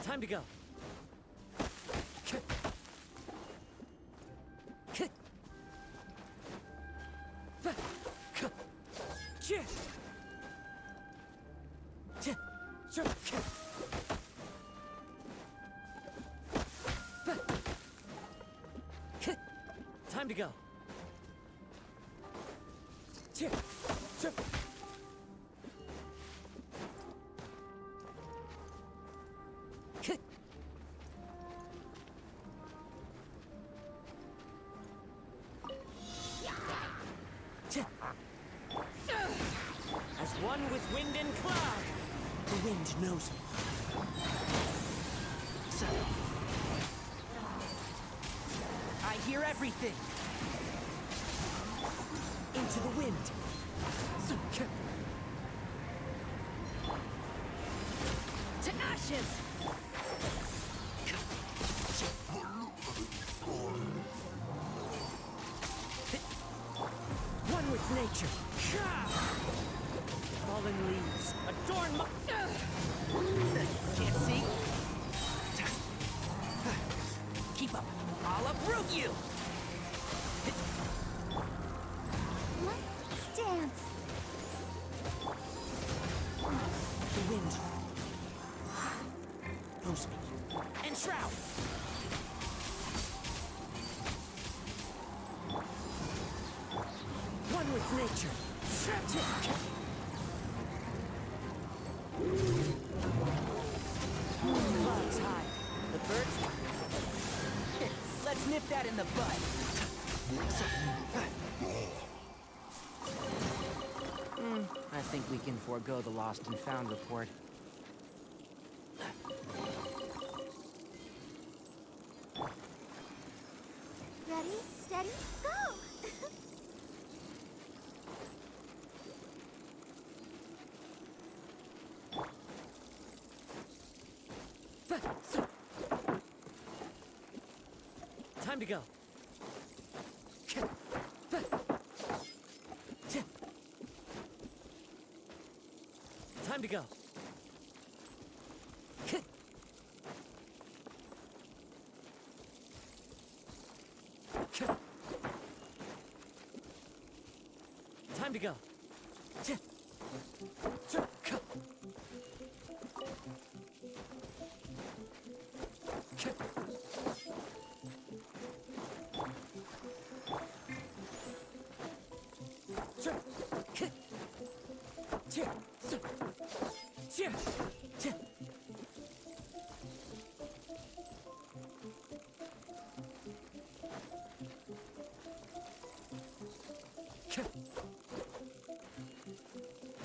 Time to go. Time to go. As one with wind and cloud, the wind knows me. So, I hear everything. Into the wind. To ashes. One with nature. Fallen leaves adorn my... Can't see? Keep up. I'll uproot you! Let's dance. The wind knows me. And shroud! One with nature. Clouds high. The birds... Let's nip that in the bud. I think we can forego the lost and found report. Ready, steady, go! Time to go. Time to go. Time to go.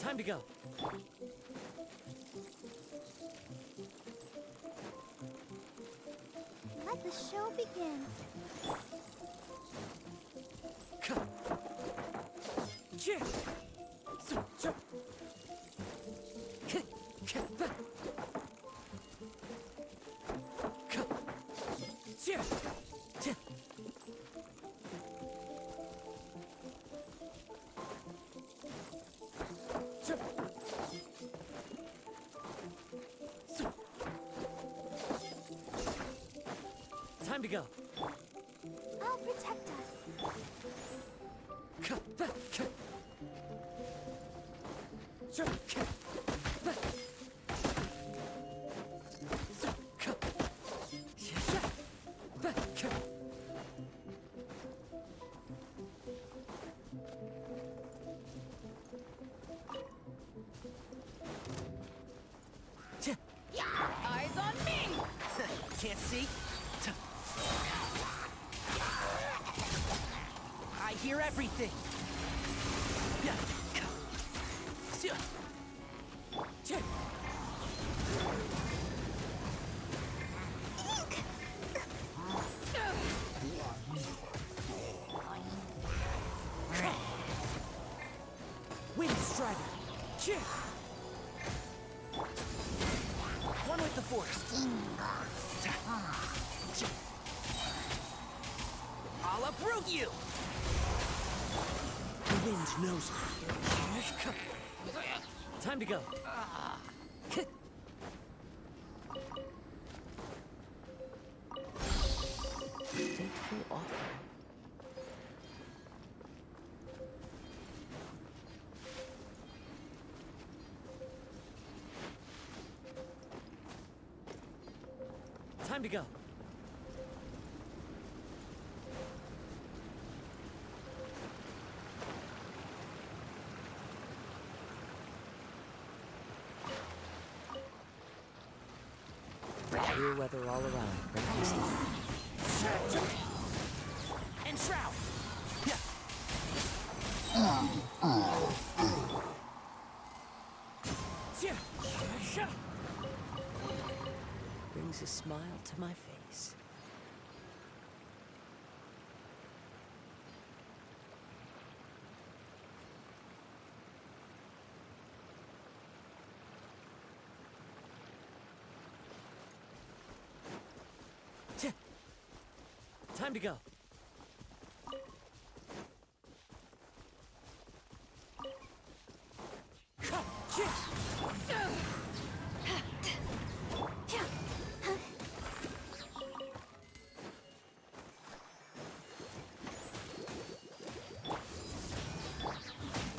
Time to go. Let the show begin. Time to go. I'll protect us. Eyes on me! Can't see? I hear everything! Wind Strider! One with the force! I'll uproot you! The wind knows me. Time to go. awful. Time to go. Clear weather all around. Breaking sleep. And shroud. Brings a smile to my face. Time to go.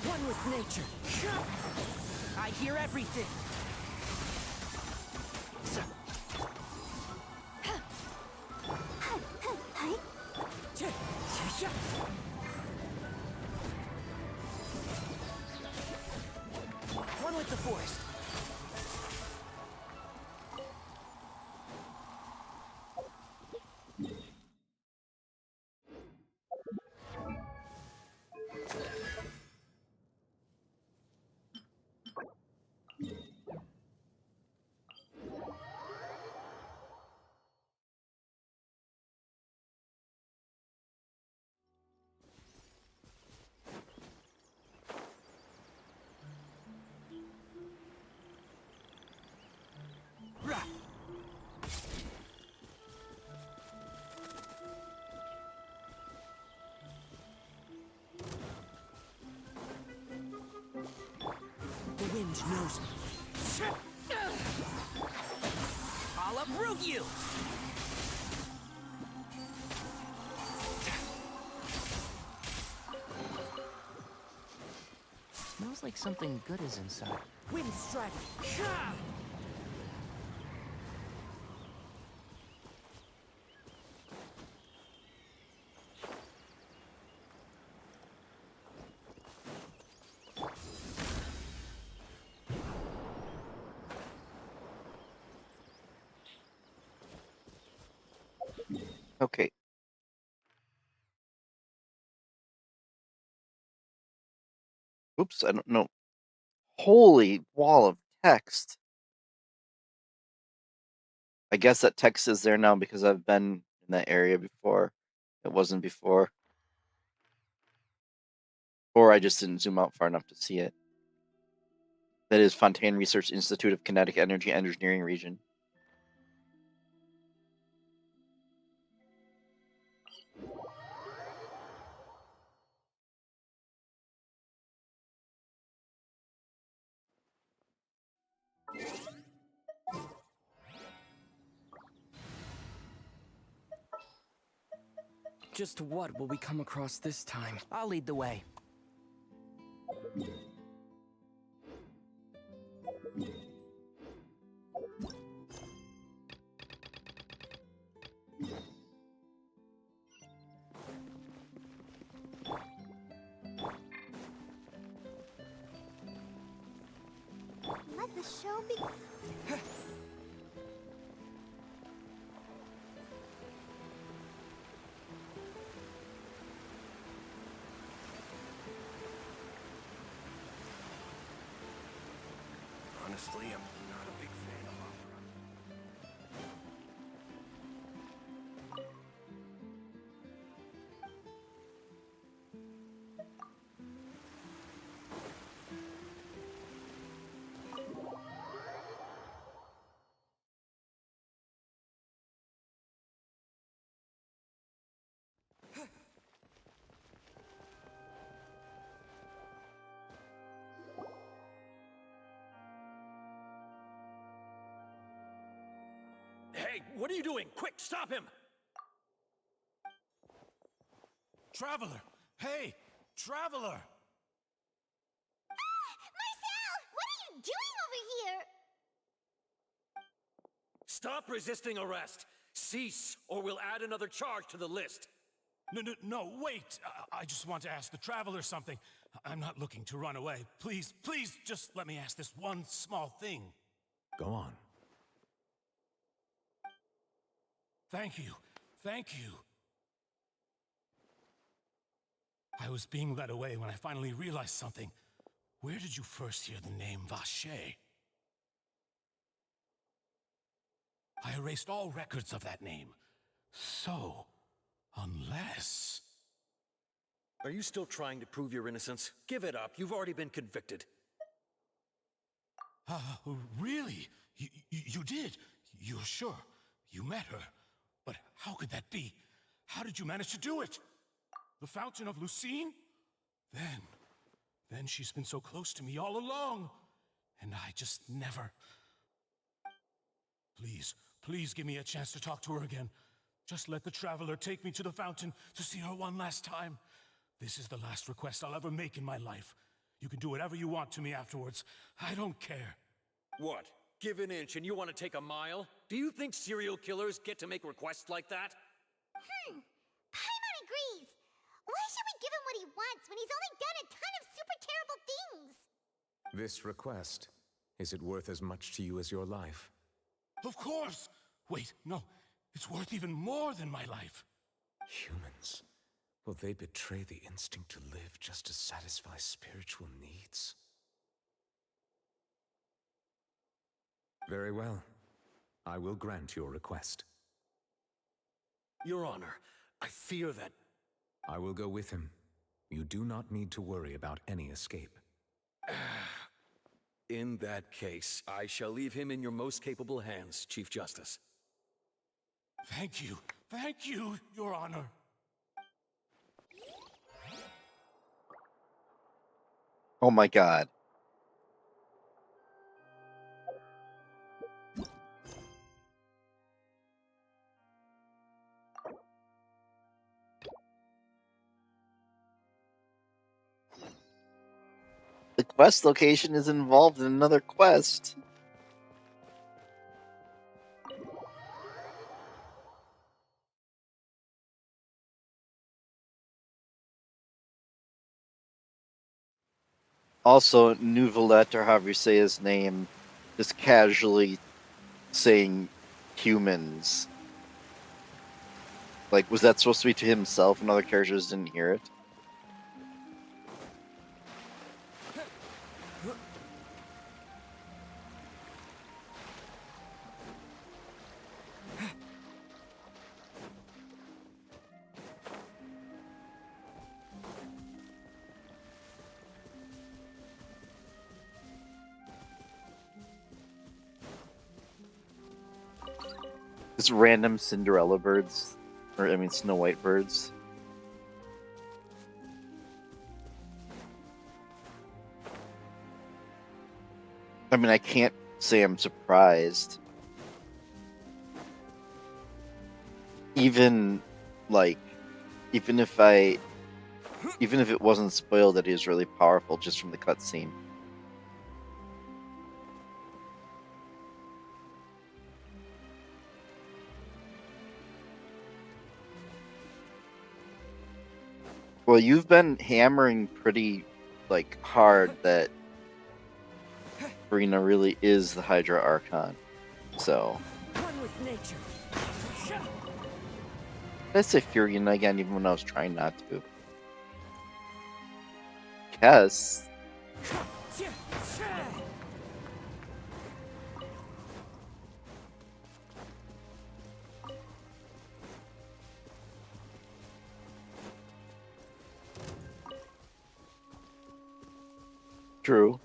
One with nature. I hear everything. One with the forest. The wind knows me. I'll uproot you! Smells like something good is inside. Wind strike! Okay. Oops, I don't know. Holy wall of text. I guess that text is there now because I've been in that area before. It wasn't before. Or I just didn't zoom out far enough to see it. That is Fontaine Research Institute of Kinetic Energy Engineering Region. Just what will we come across this time? I'll lead the way. Let the show begin. Honestly, I'm not a big fan of opera. Hey, what are you doing? Quick, stop him! Traveler! Hey! Traveler! Marcel! What are you doing over here? Stop resisting arrest. Cease, or we'll add another charge to the list. No, wait! I just want to ask the Traveler something. I'm not looking to run away. Please, just let me ask this one small thing. Go on. Thank you. I was being led away when I finally realized something. Where did you first hear the name Vacher? I erased all records of that name. So, unless... Are you still trying to prove your innocence? Give it up. You've already been convicted. Really? You did? You're sure? You met her? But how could that be? How did you manage to do it? The Fountain of Lucine? Then she's been so close to me all along. And I just never... Please give me a chance to talk to her again. Just let the Traveler take me to the fountain to see her one last time. This is the last request I'll ever make in my life. You can do whatever you want to me afterwards. I don't care. What? Give an inch and you want to take a mile? Do you think serial killers get to make requests like that? Paimon agrees. Why should we give him what he wants when he's only done a ton of super terrible things? This request, is it worth as much to you as your life? Of course! Wait, no. It's worth even more than my life. Humans, will they betray the instinct to live just to satisfy spiritual needs? Very well. I will grant your request. Your Honor, I fear that... I will go with him. You do not need to worry about any escape. In that case, I shall leave him in your most capable hands, Chief Justice. Thank you, Your Honor. Oh my god. The quest location is involved in another quest. Also, Nouvelette, or however you say his name, just casually saying humans. Like, was that supposed to be to himself and other characters didn't hear it? Just random Cinderella birds. Or, I mean, Snow White birds. I mean, I can't say I'm surprised. Even if it wasn't spoiled that he was really powerful just from the cutscene. Well, you've been hammering pretty, hard that Brina really is the Hydra Archon. So... One with nature. Did I say Furion again, even when I was trying not to? Yes. True.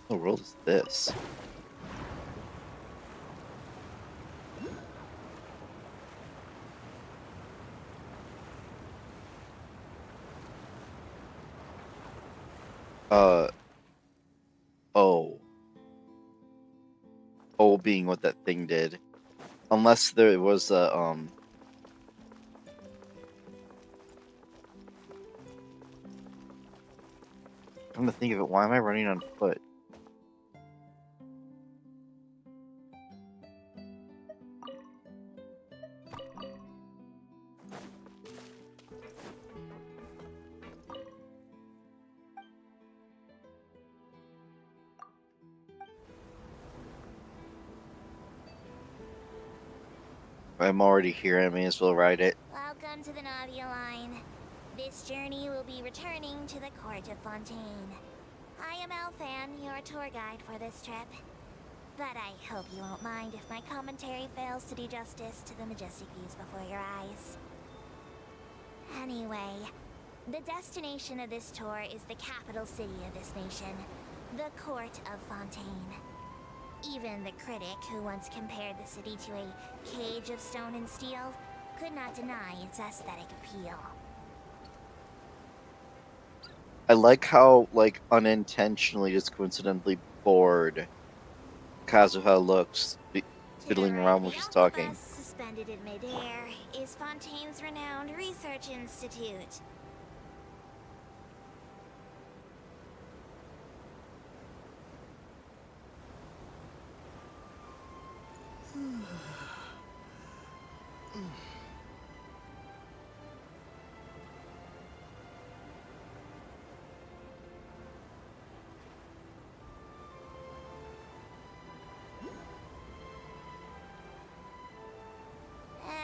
What the world is this? Oh. Oh, being what that thing did. Unless there was a, I'm gonna think of it. Why am I running on foot? I'm already here. I may as well ride it. Welcome to the Navia line. This journey will be returning to the court of Fontaine. I am Elfan, your tour guide for this trip. But I hope you won't mind if my commentary fails to do justice to the majestic views before your eyes. Anyway, the destination of this tour is the capital city of this nation, the court of Fontaine. Even the critic who once compared the city to a cage of stone and steel could not deny its aesthetic appeal. I like how, like, unintentionally, just coincidentally bored Kazuha looks, fiddling around while she's talking. Suspended in midair is Fontaine's renowned research institute.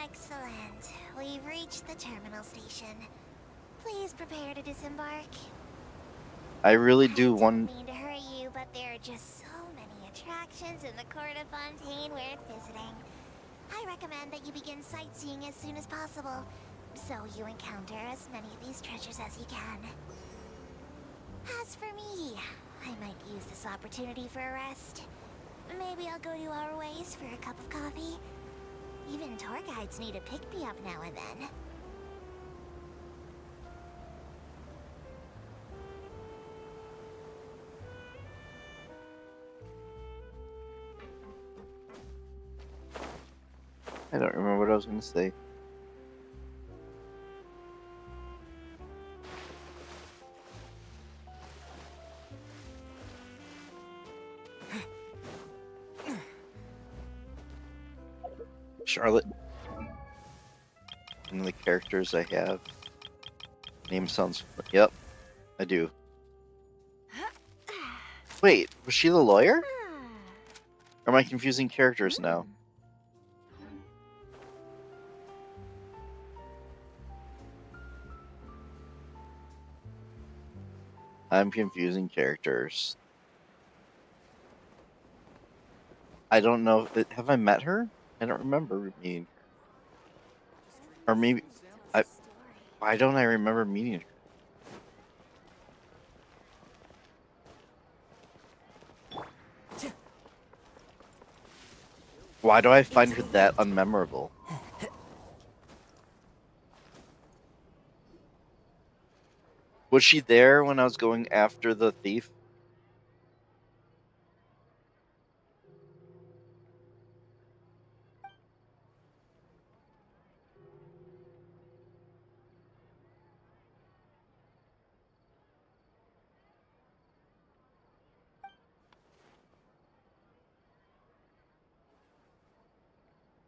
Excellent. We've reached the terminal station. Please prepare to disembark. I really do I want. don't mean to hurry you, but there are just so many attractions in the court of Fontaine worth visiting. I recommend that you begin sightseeing as soon as possible, so you encounter as many of these treasures as you can. As for me, I might use this opportunity for a rest. Maybe I'll go to our ways for a cup of coffee. Even tour guides need a pick-me-up now and then. I don't remember what I was going to say. Charlotte. And the characters I have. Name sounds. Yep, I do. Wait, was she the lawyer? Or am I confusing characters now? I'm confusing characters. I don't know. Have I met her? I don't remember meeting her. Or maybe. Why don't I remember meeting her? Why do I find her that unmemorable? Was she there when I was going after the thief?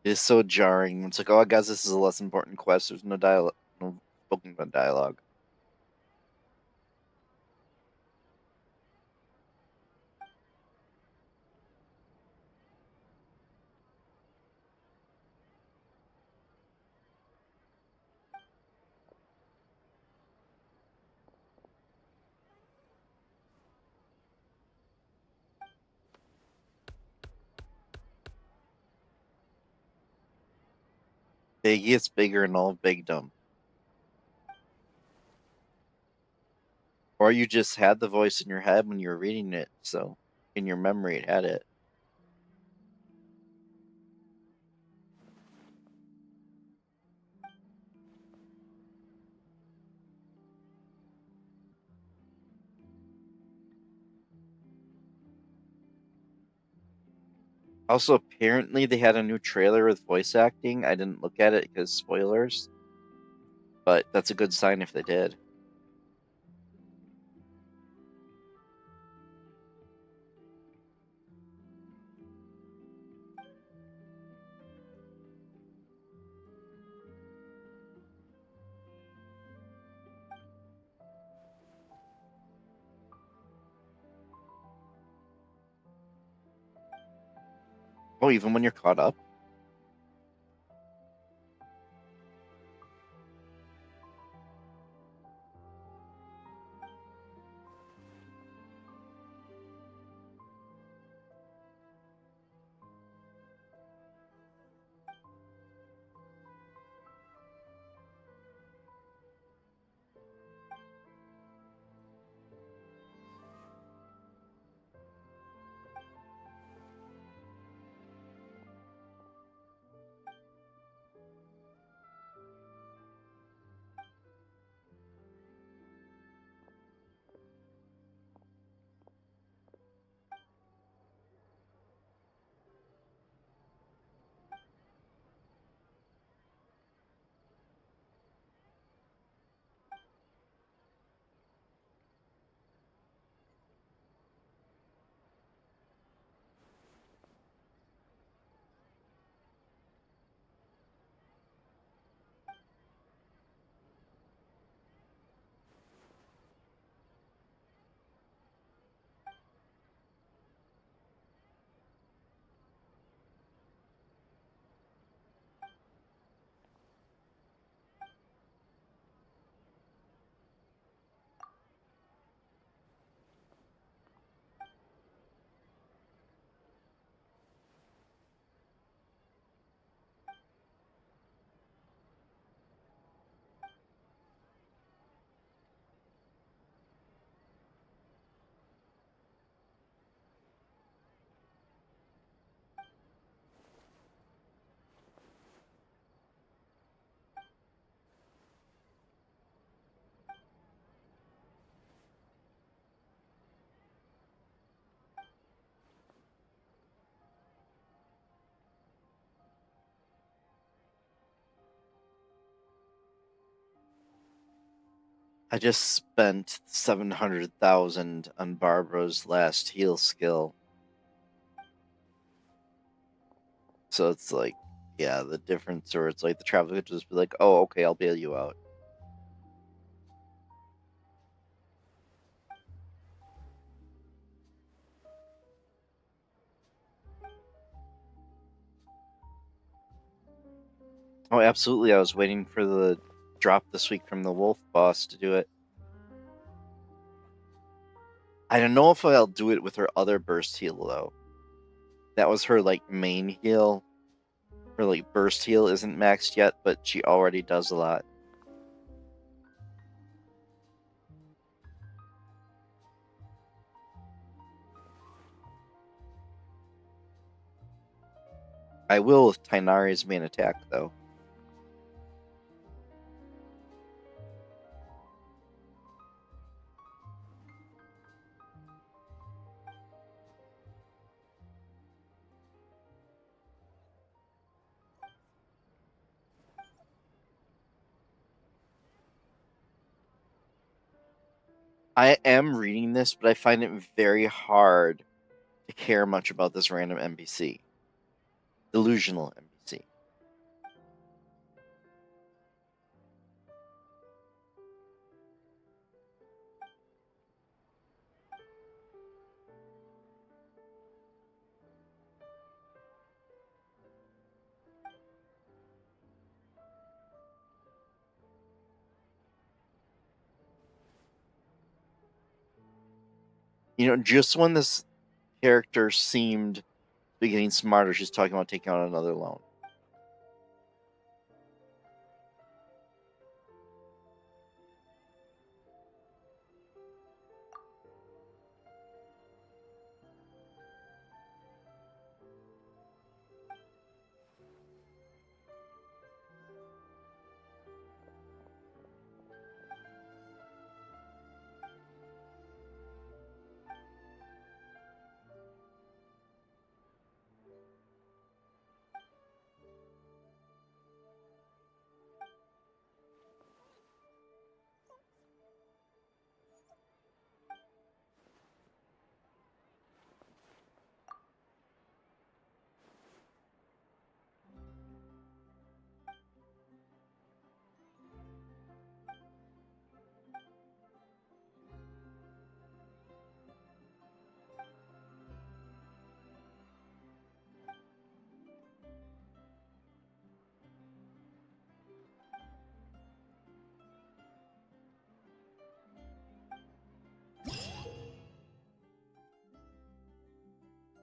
It is so jarring. It's like, oh, guys, this is a less important quest. There's no dialogue, no spoken about dialogue. It gets bigger and all bigdom. Or you just had the voice in your head when you were reading it, so in your memory it had it. Also, apparently they had a new trailer with voice acting. I didn't look at it because spoilers, but that's a good sign if they did. Oh, even when you're caught up? I just spent 700,000 on Barbara's last heal skill. So it's like, yeah, the difference, or it's like the traveler could just be like, oh, okay, I'll bail you out. Oh, absolutely. I was waiting for the drop this week from the wolf boss to do it. I don't know if I'll do it with her other burst heal, though. That was her, like, main heal. Her, like, burst heal isn't maxed yet, but she already does a lot. I will with Tainari's main attack, though. I am reading this, but I find it very hard to care much about this random NPC. Delusional NPC. You know, just when this character seemed to be getting smarter, she's talking about taking out another loan.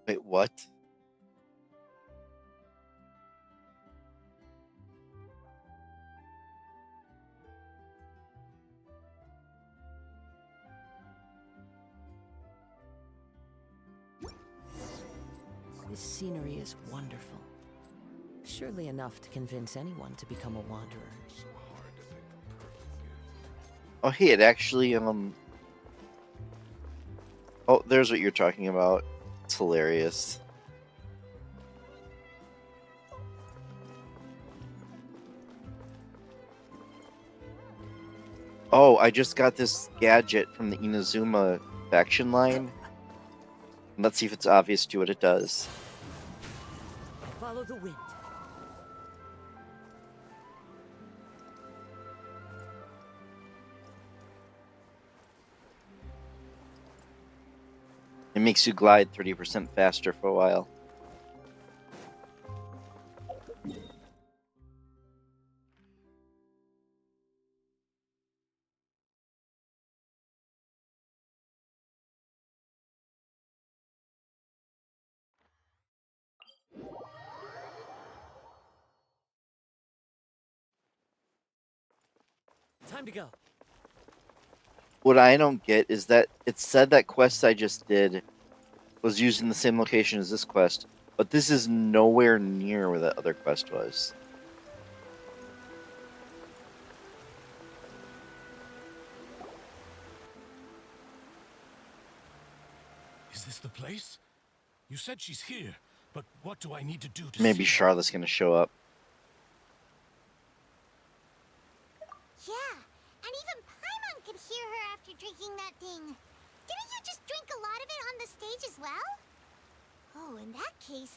Wait, what? This scenery is wonderful. Surely enough to convince anyone to become a wanderer. Oh, hey, it actually, Oh, there's what you're talking about. It's hilarious. Oh, I just got this gadget from the Inazuma faction line. Let's see if it's obvious to what it does. Follow the wind. It makes you glide 30% faster for a while. Time to go. What I don't get is that it said that quest I just did was used in the same location as this quest, but this is nowhere near where that other quest was. Is this the place? You said she's here, but what do I need to do to Maybe see her? Charlotte's gonna show up. Yeah, and even Paimon could hear her after drinking that thing. Didn't you just drink a lot of it on the stage as well? Oh, in that case...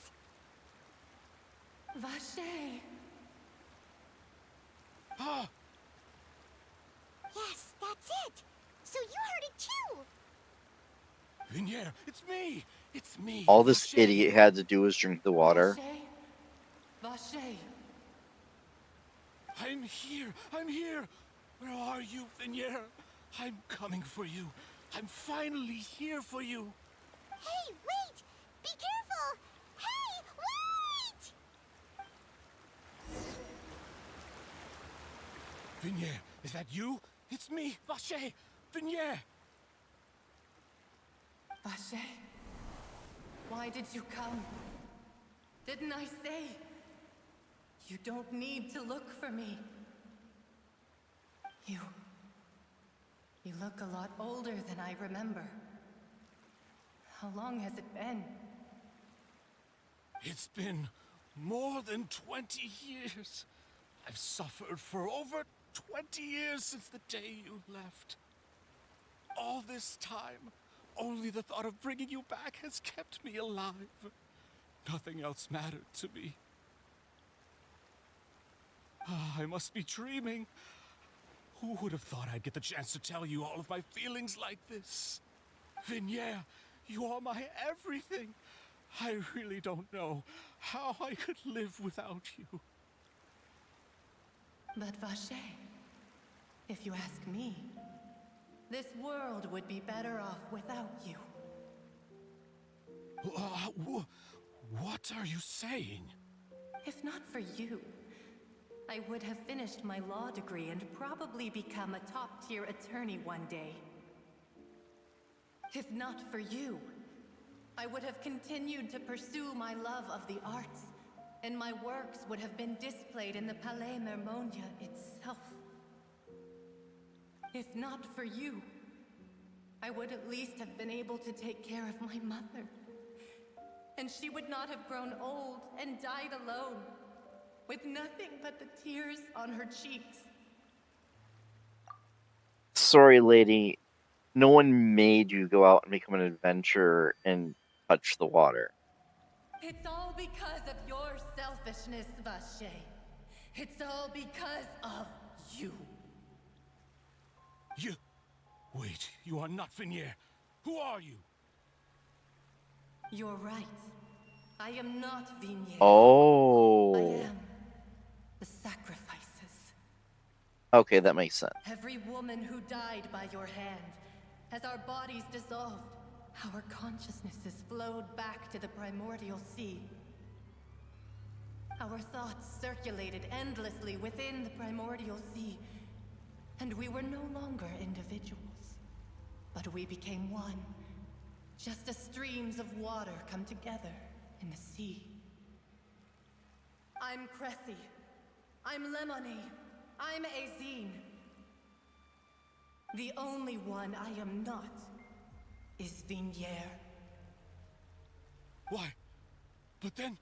Vache! Ah! Yes, that's it! So you heard it too! Vinier, it's me! It's me! All this Vache! idiot had to do was drink the water. Vache! I'm here! I'm here! Where are you, Vinier? I'm coming for you. I'm finally here for you. Hey, wait! Be careful! Hey, wait! Vinier, is that you? It's me, Vache! Vinier! Vache, why did you come? Didn't I say? You don't need to look for me. You look a lot older than I remember. How long has it been? It's been more than 20 years. I've suffered for over 20 years since the day you left. All this time, only the thought of bringing you back has kept me alive. Nothing else mattered to me. Ah, I must be dreaming. Who would have thought I'd get the chance to tell you all of my feelings like this? Vinier, you are my everything. I really don't know how I could live without you. But Vache, if you ask me, this world would be better off without you. What are you saying? If not for you, I would have finished my law degree and probably become a top-tier attorney one day. If not for you, I would have continued to pursue my love of the arts, and my works would have been displayed in the Palais Mermonia itself. If not for you, I would at least have been able to take care of my mother. And she would not have grown old and died alone, with nothing but the tears on her cheeks. Sorry, lady. No one made you go out and become an adventurer and touch the water. It's all because of your selfishness, Vache. It's all because of you. You... Wait, you are not Vinier. Who are you? You're right. I am not Vinier. Oh. I am the sacrifices. Okay, that makes sense. Every woman who died by your hand, as our bodies dissolved, Our consciousnesses flowed back to the primordial sea. Our thoughts circulated endlessly within the primordial sea, and we were no longer individuals, but we became one, just as streams of water come together in the sea. I'm Cressy. I'm Lemony. I'm Azine. The only one I am not is Vignier. Why? But then,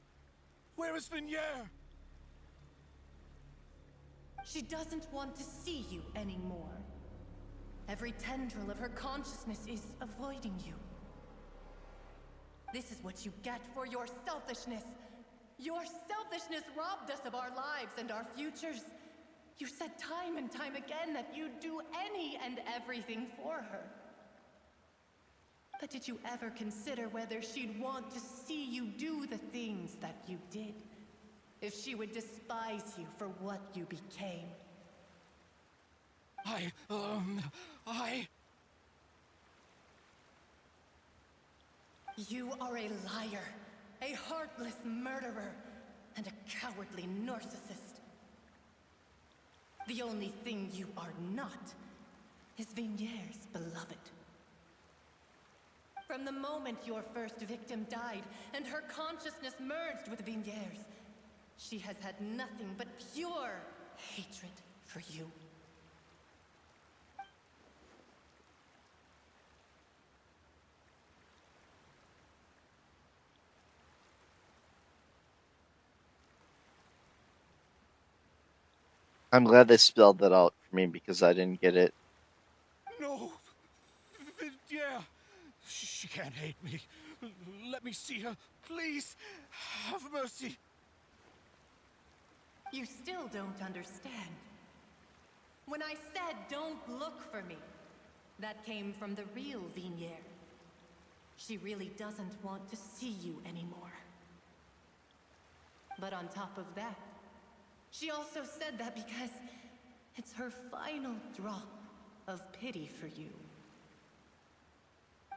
where is Vignier? She doesn't want to see you anymore. Every tendril of her consciousness is avoiding you. This is what you get for your selfishness. Your selfishness robbed us of our lives and our futures. You said time and time again that you'd do any and everything for her. But did you ever consider whether she'd want to see you do the things that you did? If she would despise you for what you became? You are a liar, a heartless murderer, and a cowardly narcissist. The only thing you are not is Vignier's beloved. From the moment your first victim died and her consciousness merged with Vignier's, she has had nothing but pure hatred for you. I'm glad they spelled that out for me because I didn't get it. No! Vignier! She can't hate me. Let me see her. Please! Have mercy! You still don't understand. When I said don't look for me, that came from the real Vignier. She really doesn't want to see you anymore. But on top of that, she also said that because it's her final drop of pity for you.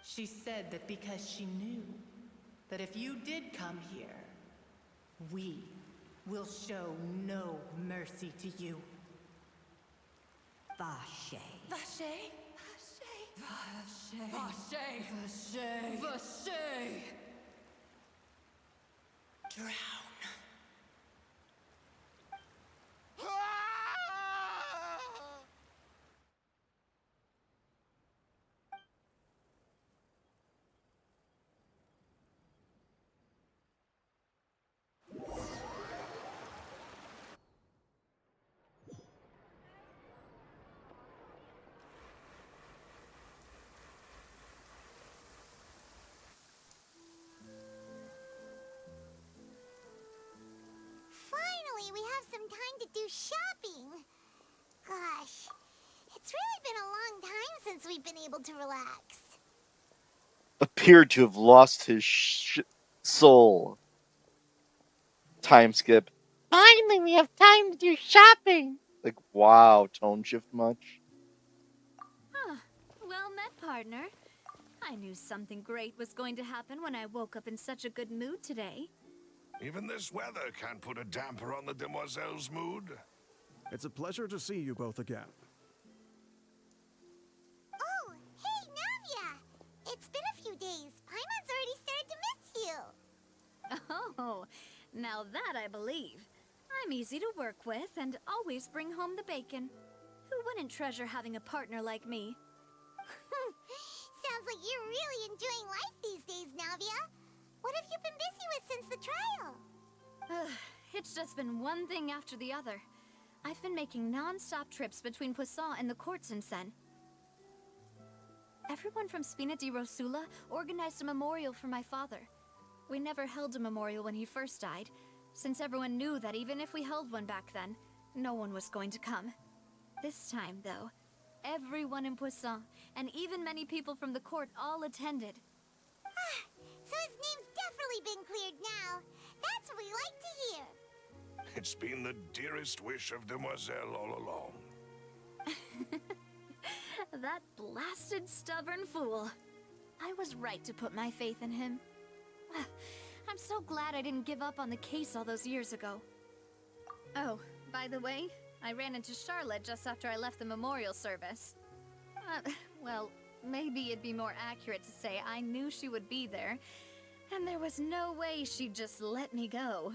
She said that because she knew that if you did come here, we will show no mercy to you. Vache. Vache? Vache? Vache? Vache? Vache? Drown. Finally, we have some time to do shopping. Gosh, it's really been a long time since we've been able to relax. Appeared to have lost his soul. Time skip. Finally, we have time to do shopping. Like, wow, tone shift much? Huh. Well met, partner. I knew something great was going to happen when I woke up in such a good mood today. Even this weather can't put a damper on the demoiselle's mood. It's a pleasure to see you both again. Oh, hey, Navia! It's been a few days. Paimon's already started to miss you. Oh, now that I believe. I'm easy to work with and always bring home the bacon. Who wouldn't treasure having a partner like me? Sounds like you're really enjoying life these days, Navia. What have you been busy with since the trial? It's just been one thing after the other. I've been making non-stop trips between Poisson and the courts in Sen. Everyone from Spina di Rosula organized a memorial for my father. We never held a memorial when he first died, since everyone knew that even if we held one back then, no one was going to come. This time, though, everyone in Poisson, and even many people from the court, all attended. So his name's definitely been cleared now. That's what we like to hear. It's been the dearest wish of Demoiselle all along. That blasted stubborn fool. I was right to put my faith in him. I'm so glad I didn't give up on the case all those years ago. Oh, by the way, I ran into Charlotte just after I left the memorial service. Well, maybe it'd be more accurate to say I knew she would be there, and there was no way she'd just let me go.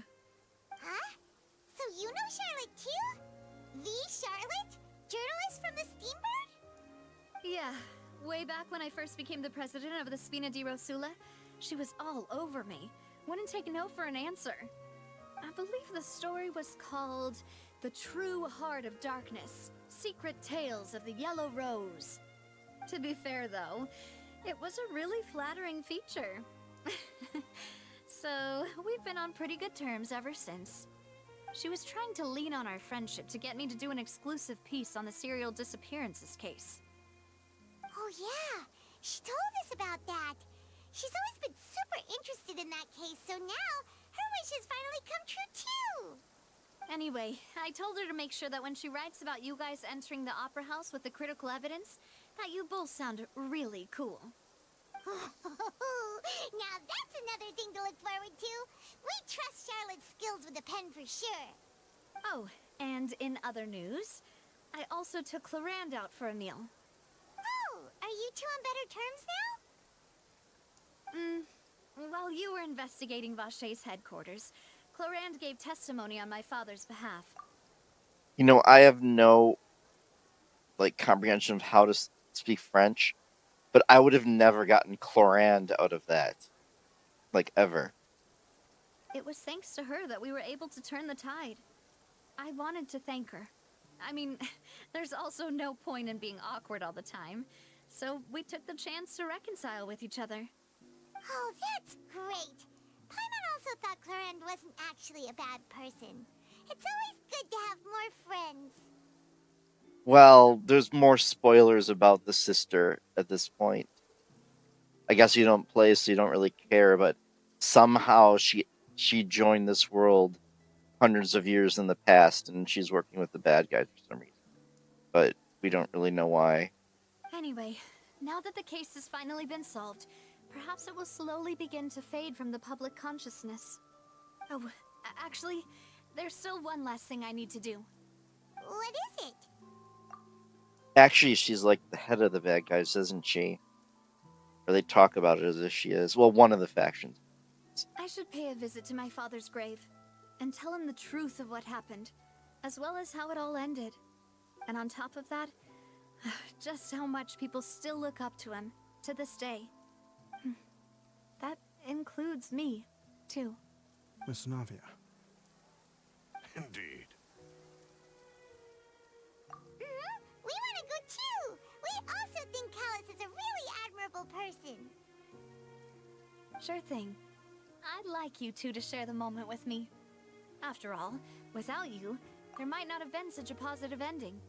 Huh? So you know Charlotte too? The Charlotte? Journalist from the Steambird? Yeah, way back when I first became the president of the Spina di Rosula, she was all over me. Wouldn't take no for an answer. I believe the story was called The True Heart of Darkness, Secret Tales of the Yellow Rose. To be fair though, it was a really flattering feature. So, we've been on pretty good terms ever since. She was trying to lean on our friendship to get me to do an exclusive piece on the serial disappearances case. Oh yeah, she told us about that. She's always been super interested in that case, so now her wish has finally come true too. Anyway, I told her to make sure that when she writes about you guys entering the opera house with the critical evidence, that you both sound really cool. Now that's another thing to look forward to. We trust Charlotte's skills with a pen for sure. Oh, and in other news, I also took Clarande out for a meal. Oh, are you two on better terms now? While you were investigating Vache's headquarters, Clarande gave testimony on my father's behalf. You know, I have no, comprehension of how to speak French, but I would have never gotten Clarande out of that. Ever. It was thanks to her that we were able to turn the tide. I wanted to thank her. I mean, there's also no point in being awkward all the time, so we took the chance to reconcile with each other. Oh, that's great. Paimon also thought Clarande wasn't actually a bad person. It's always good to have more friends. Well, there's more spoilers about the sister at this point. I guess you don't play, so you don't really care, but somehow she joined this world hundreds of years in the past, and she's working with the bad guys for some reason. But we don't really know why. Anyway, now that the case has finally been solved, perhaps it will slowly begin to fade from the public consciousness. Oh, actually, there's still one last thing I need to do. What is it? Actually, she's like the head of the bad guys, isn't she? Or they talk about it as if she is. Well, one of the factions. I should pay a visit to my father's grave and tell him the truth of what happened, as well as how it all ended. And on top of that, just how much people still look up to him to this day. That includes me, too. Miss Navia. Indeed. We want to go too! We also think Callus is a really admirable person. Sure thing. I'd like you two to share the moment with me. After all, without you, there might not have been such a positive ending.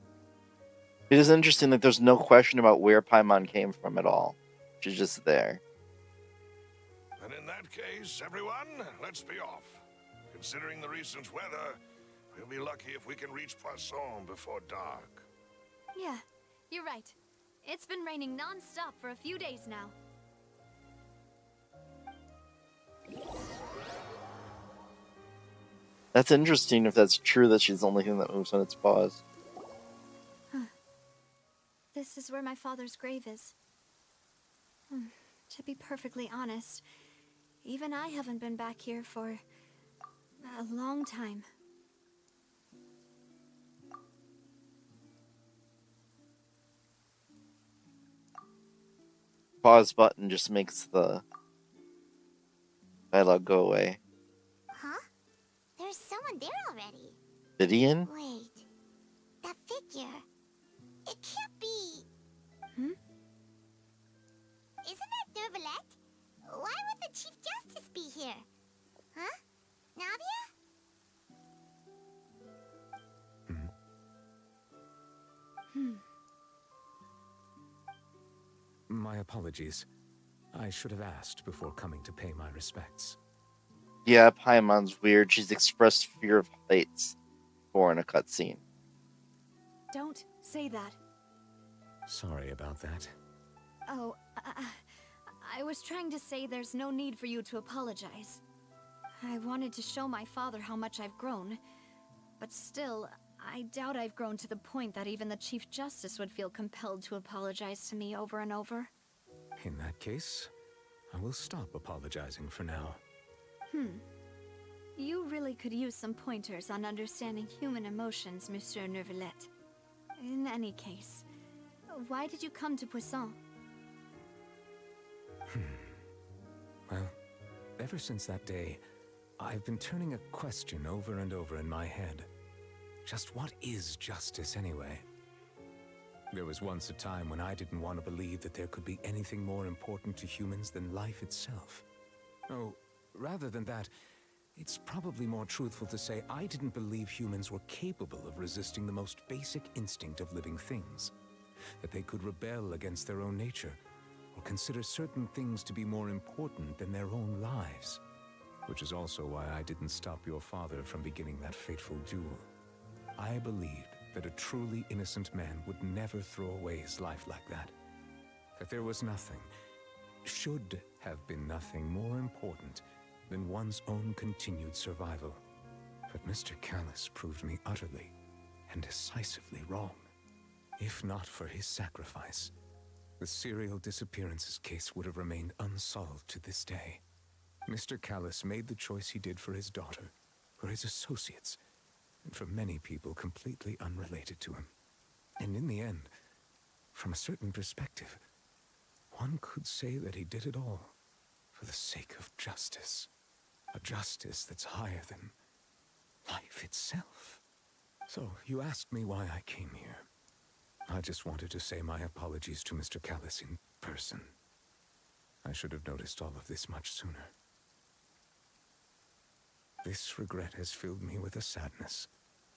It is interesting that there's no question about where Paimon came from at all. She's just there. And in that case, everyone, let's be off. Considering the recent weather, we'll be lucky if we can reach Poisson before dark. Yeah, you're right. It's been raining non-stop for a few days now. That's interesting if that's true that she's the only thing that moves on its paws. This is where my father's grave is. To be perfectly honest, even I haven't been back here for a long time. Pause button just makes the dialogue go away. Huh? There's someone there already. Vivian? Wait. That figure. It can't be. Isn't that Dervalette? Why would the Chief Justice be here? Huh? Navia? My apologies. I should have asked before coming to pay my respects. Yeah, Paimon's weird. She's expressed fear of heights before in a cutscene. Don't say that. Sorry about that. Oh, I was trying to say there's no need for you to apologize. I wanted to show my father how much I've grown, but still, I doubt I've grown to the point that even the Chief Justice would feel compelled to apologize to me over and over. In that case, I will stop apologizing for now. You really could use some pointers on understanding human emotions, Monsieur Neuvillette. In any case, why did you come to Poisson? Well, ever since that day, I've been turning a question over and over in my head. Just what is justice anyway? There was once a time when I didn't want to believe that there could be anything more important to humans than life itself. Oh, rather than that, it's probably more truthful to say I didn't believe humans were capable of resisting the most basic instinct of living things. That they could rebel against their own nature, or consider certain things to be more important than their own lives. Which is also why I didn't stop your father from beginning that fateful duel. I believed that a truly innocent man would never throw away his life like that. That there was nothing, should have been nothing more important than one's own continued survival. But Mr. Callus proved me utterly and decisively wrong. If not for his sacrifice, the serial disappearances case would have remained unsolved to this day. Mr. Callus made the choice he did for his daughter, for his associates, and for many people completely unrelated to him. And in the end, from a certain perspective, one could say that he did it all for the sake of justice. A justice that's higher than life itself. So, you asked me why I came here. I just wanted to say my apologies to Mr. Callus in person. I should have noticed all of this much sooner. This regret has filled me with a sadness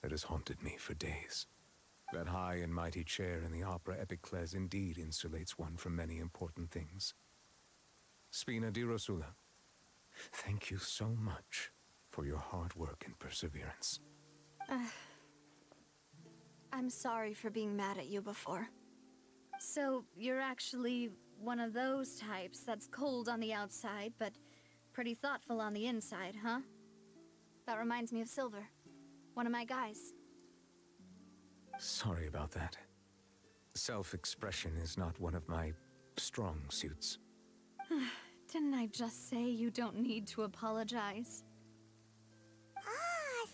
that has haunted me for days. That high and mighty chair in the opera Epiclese indeed insulates one from many important things. Spina di Rosula, thank you so much for your hard work and perseverance. I'm sorry for being mad at you before. So, you're actually one of those types that's cold on the outside, but pretty thoughtful on the inside, huh? That reminds me of Silver, one of my guys. Sorry about that. Self-expression is not one of my strong suits. Didn't I just say you don't need to apologize?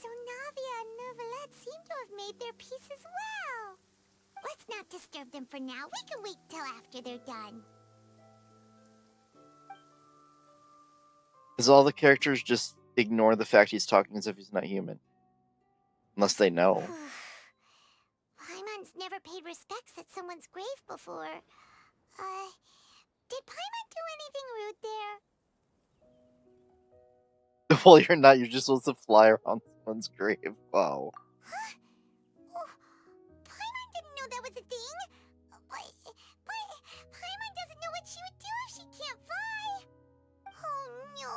So Navia and Neuvillette seem to have made their peace as well. Let's not disturb them for now. We can wait till after they're done. Because all the characters just ignore the fact he's talking as if he's not human. Unless they know. Paimon's never paid respects at someone's grave before. Did Paimon do anything rude there? Well, you're not. You're just supposed to fly around someone's grave. Wow. Huh? Oh, Paimon didn't know that was a thing. But Paimon doesn't know what she would do if she can't fly. Oh no.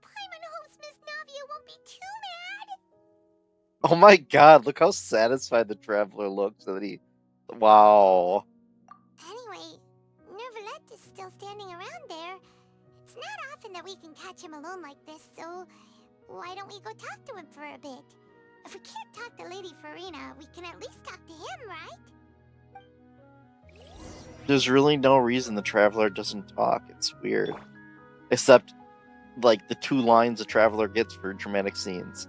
Paimon hopes Miss Navia won't be too mad. Oh my god, look how satisfied the traveler looks that he... Wow. Anyway, Neuvillette is still standing around there. It's not often that we can catch him alone like this, so why don't we go talk to him for a bit? If we can't talk to Lady Farina, we can at least talk to him, right? There's really no reason the traveler doesn't talk. It's weird. Except, like, the 2 lines the traveler gets for dramatic scenes.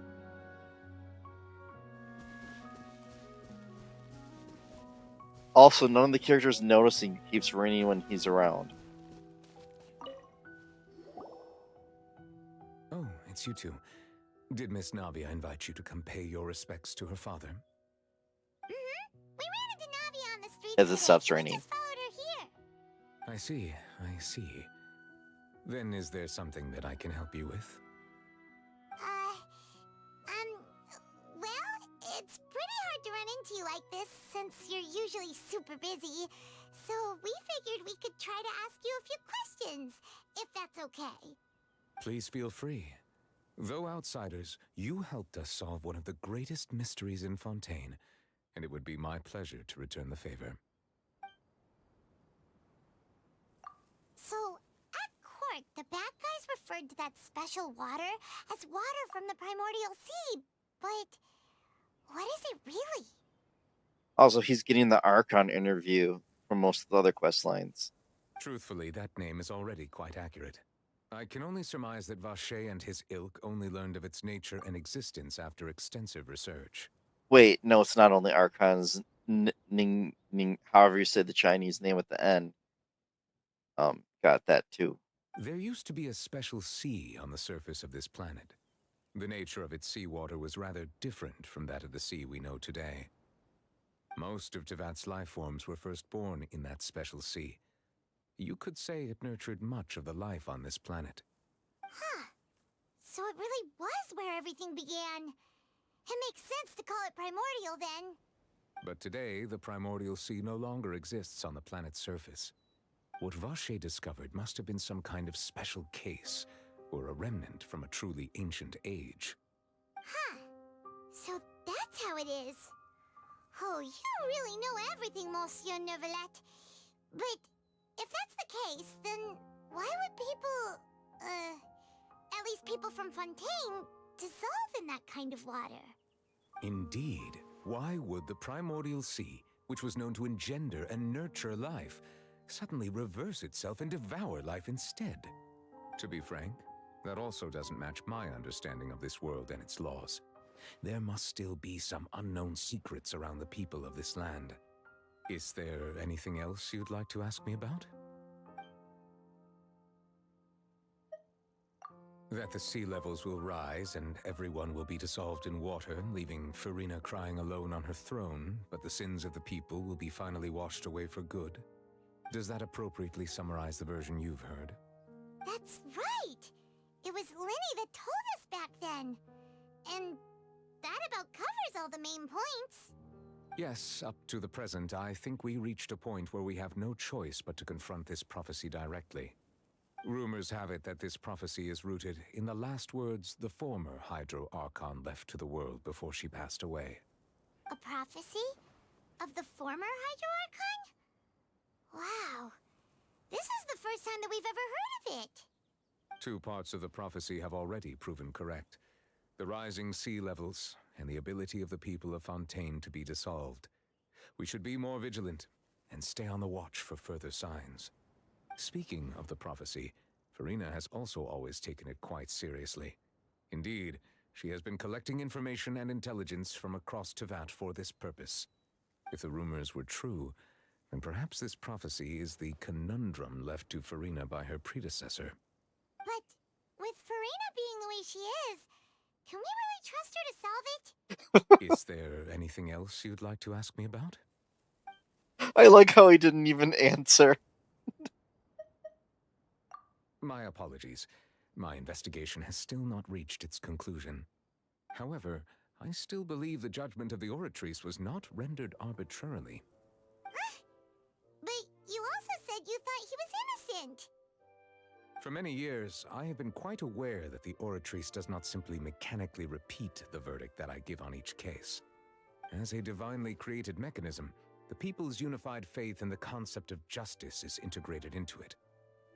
Also, none of the characters noticing he keeps ringing when he's around. Oh, it's you two. Did Miss Navia invite you to come pay your respects to her father? Mm-hmm. We ran into Navia on the street As it today, stops so we raining. just followed her here. I see. Then is there something that I can help you with? Well, it's pretty hard to run into you like this since you're usually super busy. So we figured we could try to ask you a few questions, if that's okay. Please feel free. Though outsiders, you helped us solve one of the greatest mysteries in Fontaine, and it would be my pleasure to return the favor. So, referred to that special water as water from the primordial sea, but what is it really? Also, he's getting the Archon interview from most of the other quest lines. Truthfully, that name is already quite accurate. I can only surmise that Vache and his ilk only learned of its nature and existence after extensive research. Wait, no, it's not only Archons. Ning, however you say the Chinese name at the end. Got that too. There used to be a special sea on the surface of this planet. The nature of its seawater was rather different from that of the sea we know today. Most of Tevat's life forms were first born in that special sea. You could say it nurtured much of the life on this planet. Huh. So it really was where everything began. It makes sense to call it primordial then. But today, the primordial sea no longer exists on the planet's surface. What Vache discovered must have been some kind of special case, or a remnant from a truly ancient age. Huh. So that's how it is. Oh, you really know everything, Monsieur Neuvillette. But if that's the case, then why would people, at least people from Fontaine, dissolve in that kind of water? Indeed. Why would the primordial sea, which was known to engender and nurture life, suddenly reverse itself and devour life instead? To be frank, that also doesn't match my understanding of this world and its laws. There must still be some unknown secrets around the people of this land. Is there anything else you'd like to ask me about? That the sea levels will rise and everyone will be dissolved in water, leaving Farina crying alone on her throne, but the sins of the people will be finally washed away for good. Does that appropriately summarize the version you've heard? That's right! It was Linny that told us back then. And that about covers all the main points. Yes, up to the present, I think we reached a point where we have no choice but to confront this prophecy directly. Rumors have it that this prophecy is rooted in the last words the former Hydro Archon left to the world before she passed away. A prophecy? Of the former Hydro Archon? Wow. This is the first time that we've ever heard of it. Two parts of the prophecy have already proven correct. The rising sea levels and the ability of the people of Fontaine to be dissolved. We should be more vigilant and stay on the watch for further signs. Speaking of the prophecy, Farina has also always taken it quite seriously. Indeed, she has been collecting information and intelligence from across Tevat for this purpose. If the rumors were true, then perhaps this prophecy is the conundrum left to Farina by her predecessor. But with Farina being the way she is, can we really trust her to solve it? Is there anything else you'd like to ask me about? I like how he didn't even answer. My apologies. My investigation has still not reached its conclusion. However, I still believe the judgment of the Oratrice was not rendered arbitrarily. But you also said you thought he was innocent. For many years, I have been quite aware that the Oratrice does not simply mechanically repeat the verdict that I give on each case. As a divinely created mechanism, the people's unified faith in the concept of justice is integrated into it.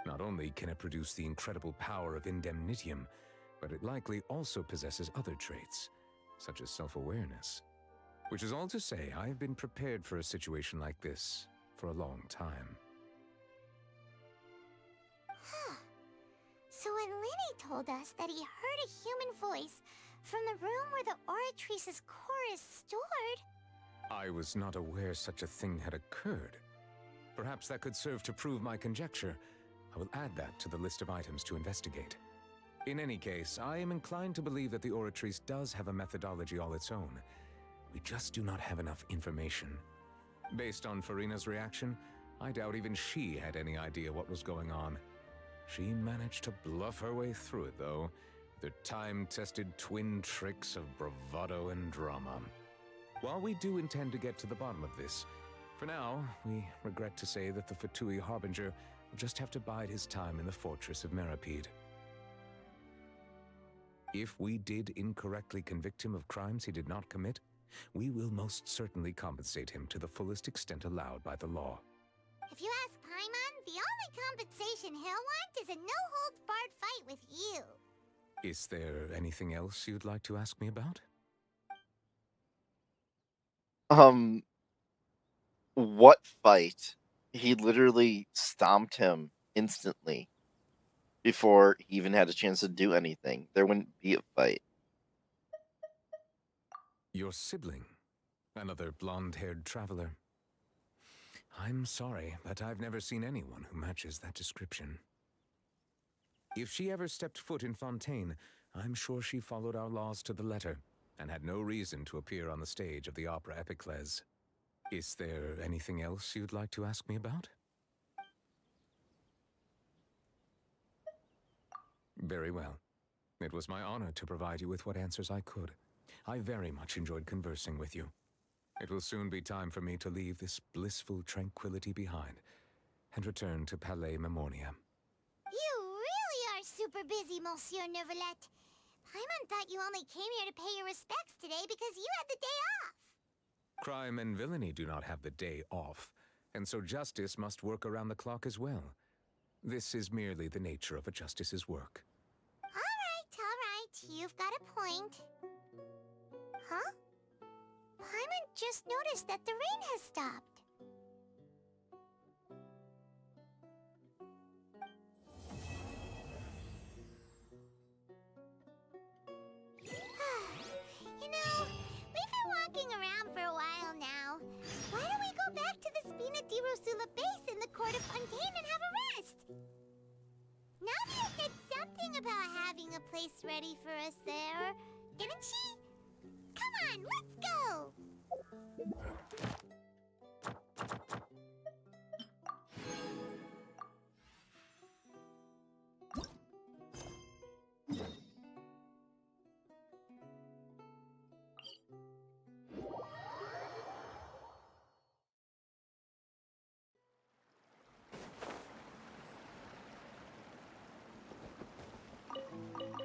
Not only can it produce the incredible power of indemnitium, but it likely also possesses other traits, such as self-awareness. Which is all to say, I have been prepared for a situation like this for a long time. Huh. So when Linny told us that he heard a human voice from the room where the Oratrice's core is stored... I was not aware such a thing had occurred. Perhaps that could serve to prove my conjecture. I will add that to the list of items to investigate. In any case, I am inclined to believe that the Oratrice does have a methodology all its own. We just do not have enough information. Based on Farina's reaction, I doubt even she had any idea what was going on. She managed to bluff her way through it, though, with her time-tested twin tricks of bravado and drama. While we do intend to get to the bottom of this, for now, we regret to say that the Fatui Harbinger will just have to bide his time in the fortress of Meripede. If we did incorrectly convict him of crimes he did not commit, we will most certainly compensate him to the fullest extent allowed by the law. If you ask Paimon, the only compensation decision he'll want is a no-holds-barred fight with you. Is there anything else you'd like to ask me about? What fight? He literally stomped him instantly before he even had a chance to do anything. There wouldn't be a fight. Your sibling? Another blonde-haired traveler? I'm sorry, but I've never seen anyone who matches that description. If she ever stepped foot in Fontaine, I'm sure she followed our laws to the letter and had no reason to appear on the stage of the opera Epiclese. Is there anything else you'd like to ask me about? Very well. It was my honor to provide you with what answers I could. I very much enjoyed conversing with you. It will soon be time for me to leave this blissful tranquility behind and return to Palais Memoria. You really are super busy, Monsieur Neuvillette. Paimon thought you only came here to pay your respects today because you had the day off. Crime and villainy do not have the day off, and so justice must work around the clock as well. This is merely the nature of a justice's work. All right. You've got a point. Huh? Paimon just noticed that the rain has stopped. You know, we've been walking around for a while now. Why don't we go back to the Spina di Rosula base in the court of Fontaine and have a rest? Navia said something about having a place ready for us there, didn't she? Come on, let's go!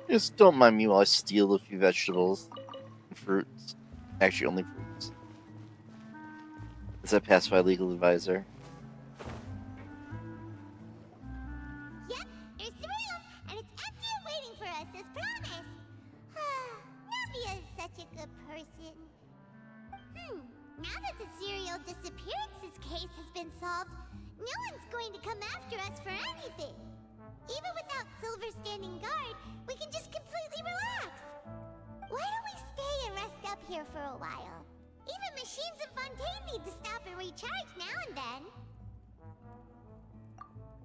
Just don't mind me while I steal a few vegetables and fruits. Actually, only fruits. As I pass by legal advisor. Yep, there's the room, and it's empty and waiting for us, as promised. Navia is such a good person. Now that the serial disappearances case has been solved, no one's going to come after us for anything. Even without Silver standing guard, we can just completely relax. Why don't we stay and rest up here for a while? Even machines in Fontaine need to stop and recharge now and then.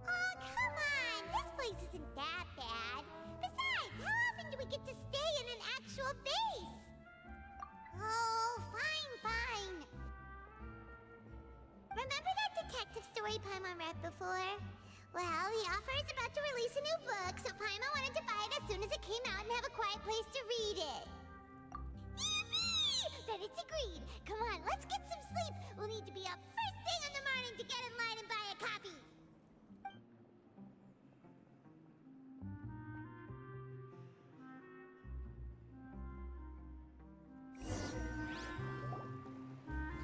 Oh, come on! This place isn't that bad. Besides, how often do we get to stay in an actual base? Oh, fine. Remember that detective story Paimon read before? Well, the author is about to release a new book, so Paimon wanted to buy it as soon as it came out and have a quiet place to read it. Yippee! Then it's agreed. Come on, let's get some sleep. We'll need to be up first thing in the morning to get in line and buy a copy.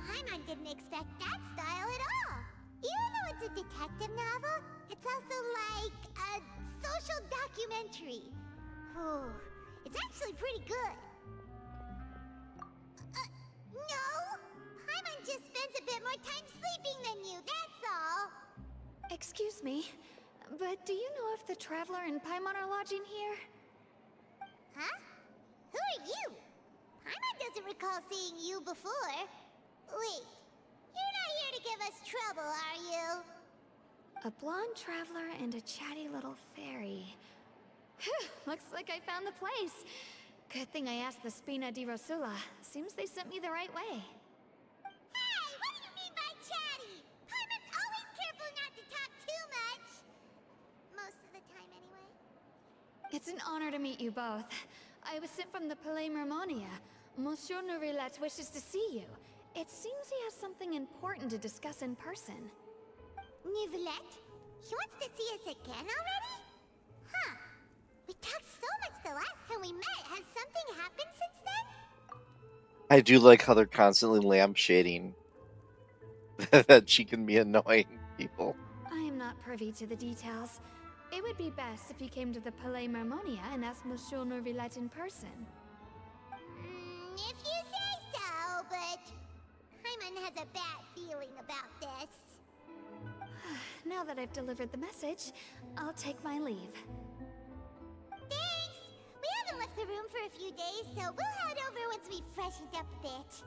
Paimon didn't expect that style at all. Even though it's a detective novel, it's also like a social documentary. Ooh, it's actually pretty good. No! Paimon just spends a bit more time sleeping than you, that's all. Excuse me, but do you know if the Traveler and Paimon are lodging here? Huh? Who are you? Paimon doesn't recall seeing you before. Wait, you're not here to give us trouble, are you? A blonde traveler and a chatty little fairy. Phew, looks like I found the place. Good thing I asked the Spina di Rosula. Seems they sent me the right way. Hey, what do you mean by chatty? Paimon's always careful not to talk too much. Most of the time, anyway. It's an honor to meet you both. I was sent from the Palais Mermonia. Monsieur Neuvillette wishes to see you. It seems he has something important to discuss in person. Neuvillette? He wants to see us again already? Huh. We talked so much the last time we met. Has something happened since then? I do like how they're constantly lampshading that she can be annoying people. I am not privy privy to the details. It would be best if you came to the Palais Marmonia and asked Monsieur Neuvillette in person. If you say so, but Hyman has a bad feeling about this. Now that I've delivered the message, I'll take my leave. Thanks! We haven't left the room for a few days, so we'll head over once we've freshened up a bit.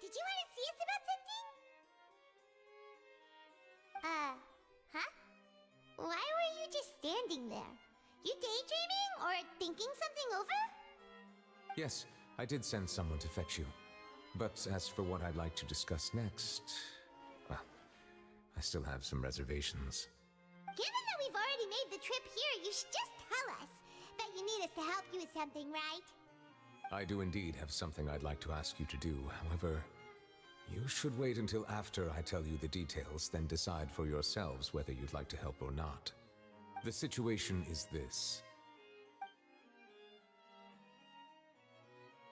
Did you want to see us about something? Huh? Why were you just standing there? You daydreaming or thinking something over? Yes, I did send someone to fetch you. But as for what I'd like to discuss next, well, I still have some reservations. Given that we've already made the trip here, you should just tell us. Bet you need us to help you with something, right? I do indeed have something I'd like to ask you to do. However, you should wait until after I tell you the details, then decide for yourselves whether you'd like to help or not. The situation is this.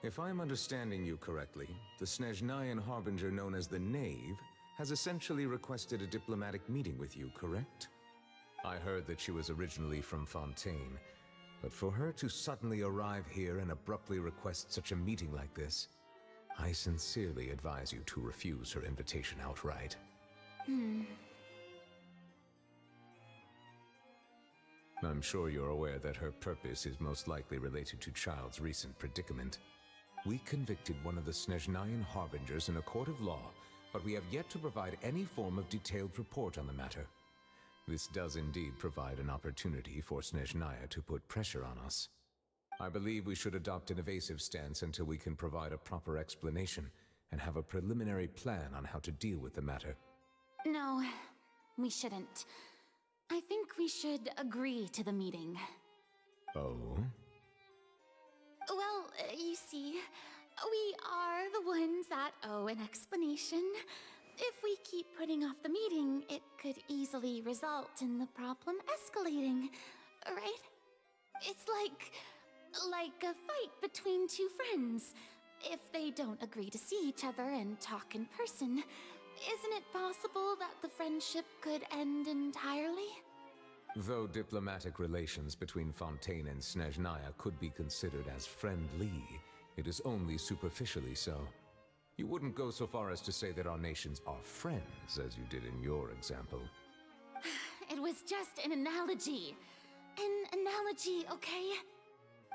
If I'm understanding you correctly, the Snezhnayan Harbinger known as the Knave has essentially requested a diplomatic meeting with you, correct? I heard that she was originally from Fontaine, but for her to suddenly arrive here and abruptly request such a meeting like this, I sincerely advise you to refuse her invitation outright. I'm sure you're aware that her purpose is most likely related to Child's recent predicament. We convicted one of the Snezhnayan Harbingers in a court of law, but we have yet to provide any form of detailed report on the matter. This does indeed provide an opportunity for Snezhnaya to put pressure on us. I believe we should adopt an evasive stance until we can provide a proper explanation and have a preliminary plan on how to deal with the matter. No, we shouldn't. I think we should agree to the meeting. Oh? Well, you see, we are the ones that owe an explanation. If we keep putting off the meeting, it could easily result in the problem escalating, right? It's like a fight between two friends. If they don't agree to see each other and talk in person, isn't it possible that the friendship could end entirely? Though diplomatic relations between Fontaine and Snezhnaya could be considered as friendly, it is only superficially so. You wouldn't go so far as to say that our nations are friends, as you did in your example. It was just an analogy. An analogy, okay?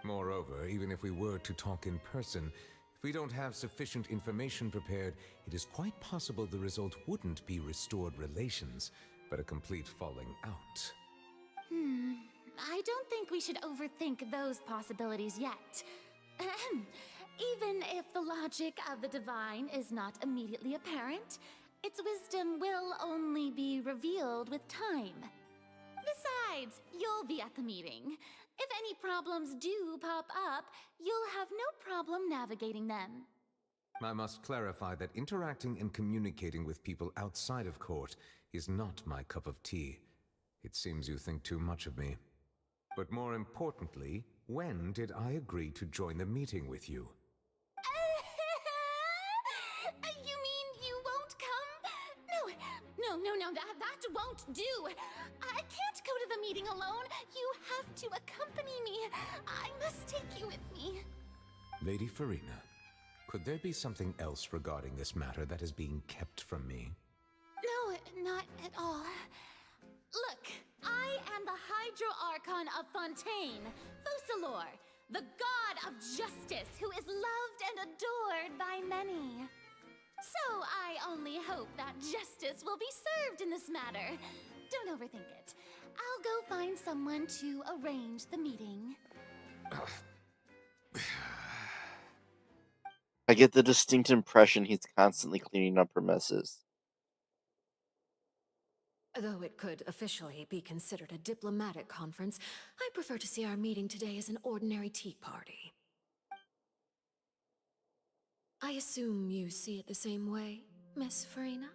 Moreover, even if we were to talk in person, if we don't have sufficient information prepared, it is quite possible the result wouldn't be restored relations, but a complete falling out. I don't think we should overthink those possibilities yet. Even if the logic of the divine is not immediately apparent, its wisdom will only be revealed with time. Besides, you'll be at the meeting. If any problems do pop up, you'll have no problem navigating them. I must clarify that interacting and communicating with people outside of court is not my cup of tea. It seems you think too much of me. But more importantly, when did I agree to join the meeting with you? You mean you won't come? No, that won't do. I can't go to the meeting alone. You have to accompany me. I must take you with me. Lady Farina, could there be something else regarding this matter that is being kept from me? No, not at all. Look, I am the Hydro-Archon of Fontaine, Focalor, the god of justice who is loved and adored by many. only hope that justice will be served in this matter. Don't overthink it. I'll go find someone to arrange the meeting. I get the distinct impression he's constantly cleaning up her messes. Though it could officially be considered a diplomatic conference, I prefer to see our meeting today as an ordinary tea party. I assume you see it the same way, Miss Farina?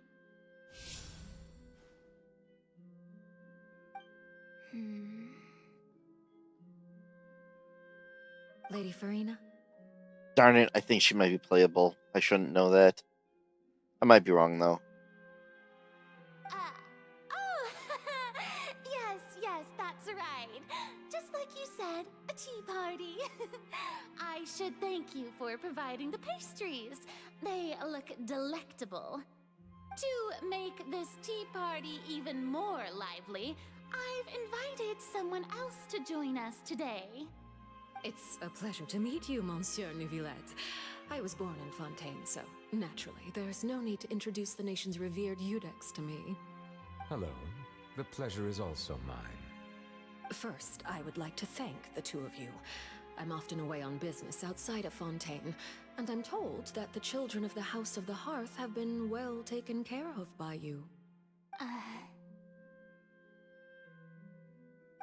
Lady Farina? Darn it, I think she might be playable. I shouldn't know that. I might be wrong, though. Oh, yes, that's right. Just like you said, a tea party. I should thank you for providing the pastries. They look delectable. To make this tea party even more lively, I've invited someone else to join us today. It's a pleasure to meet you, Monsieur Neuvillette. I was born in Fontaine, so naturally, there's no need to introduce the nation's revered Eudex to me. Hello. The pleasure is also mine. First, I would like to thank the two of you. I'm often away on business outside of Fontaine, and I'm told that the children of the House of the Hearth have been well taken care of by you.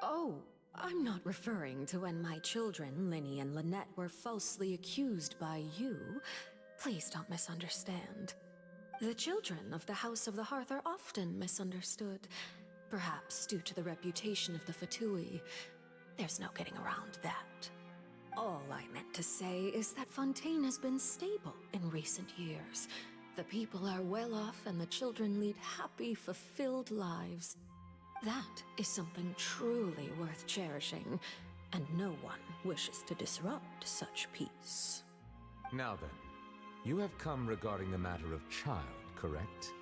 Oh, I'm not referring to when my children, Linny and Lynette, were falsely accused by you. Please don't misunderstand. The children of the House of the Hearth are often misunderstood, perhaps due to the reputation of the Fatui. There's no getting around that. All I meant to say is that Fontaine has been stable in recent years. The people are well off and the children lead happy, fulfilled lives. That is something truly worth cherishing, and no one wishes to disrupt such peace. Now then, you have come regarding the matter of child, correct?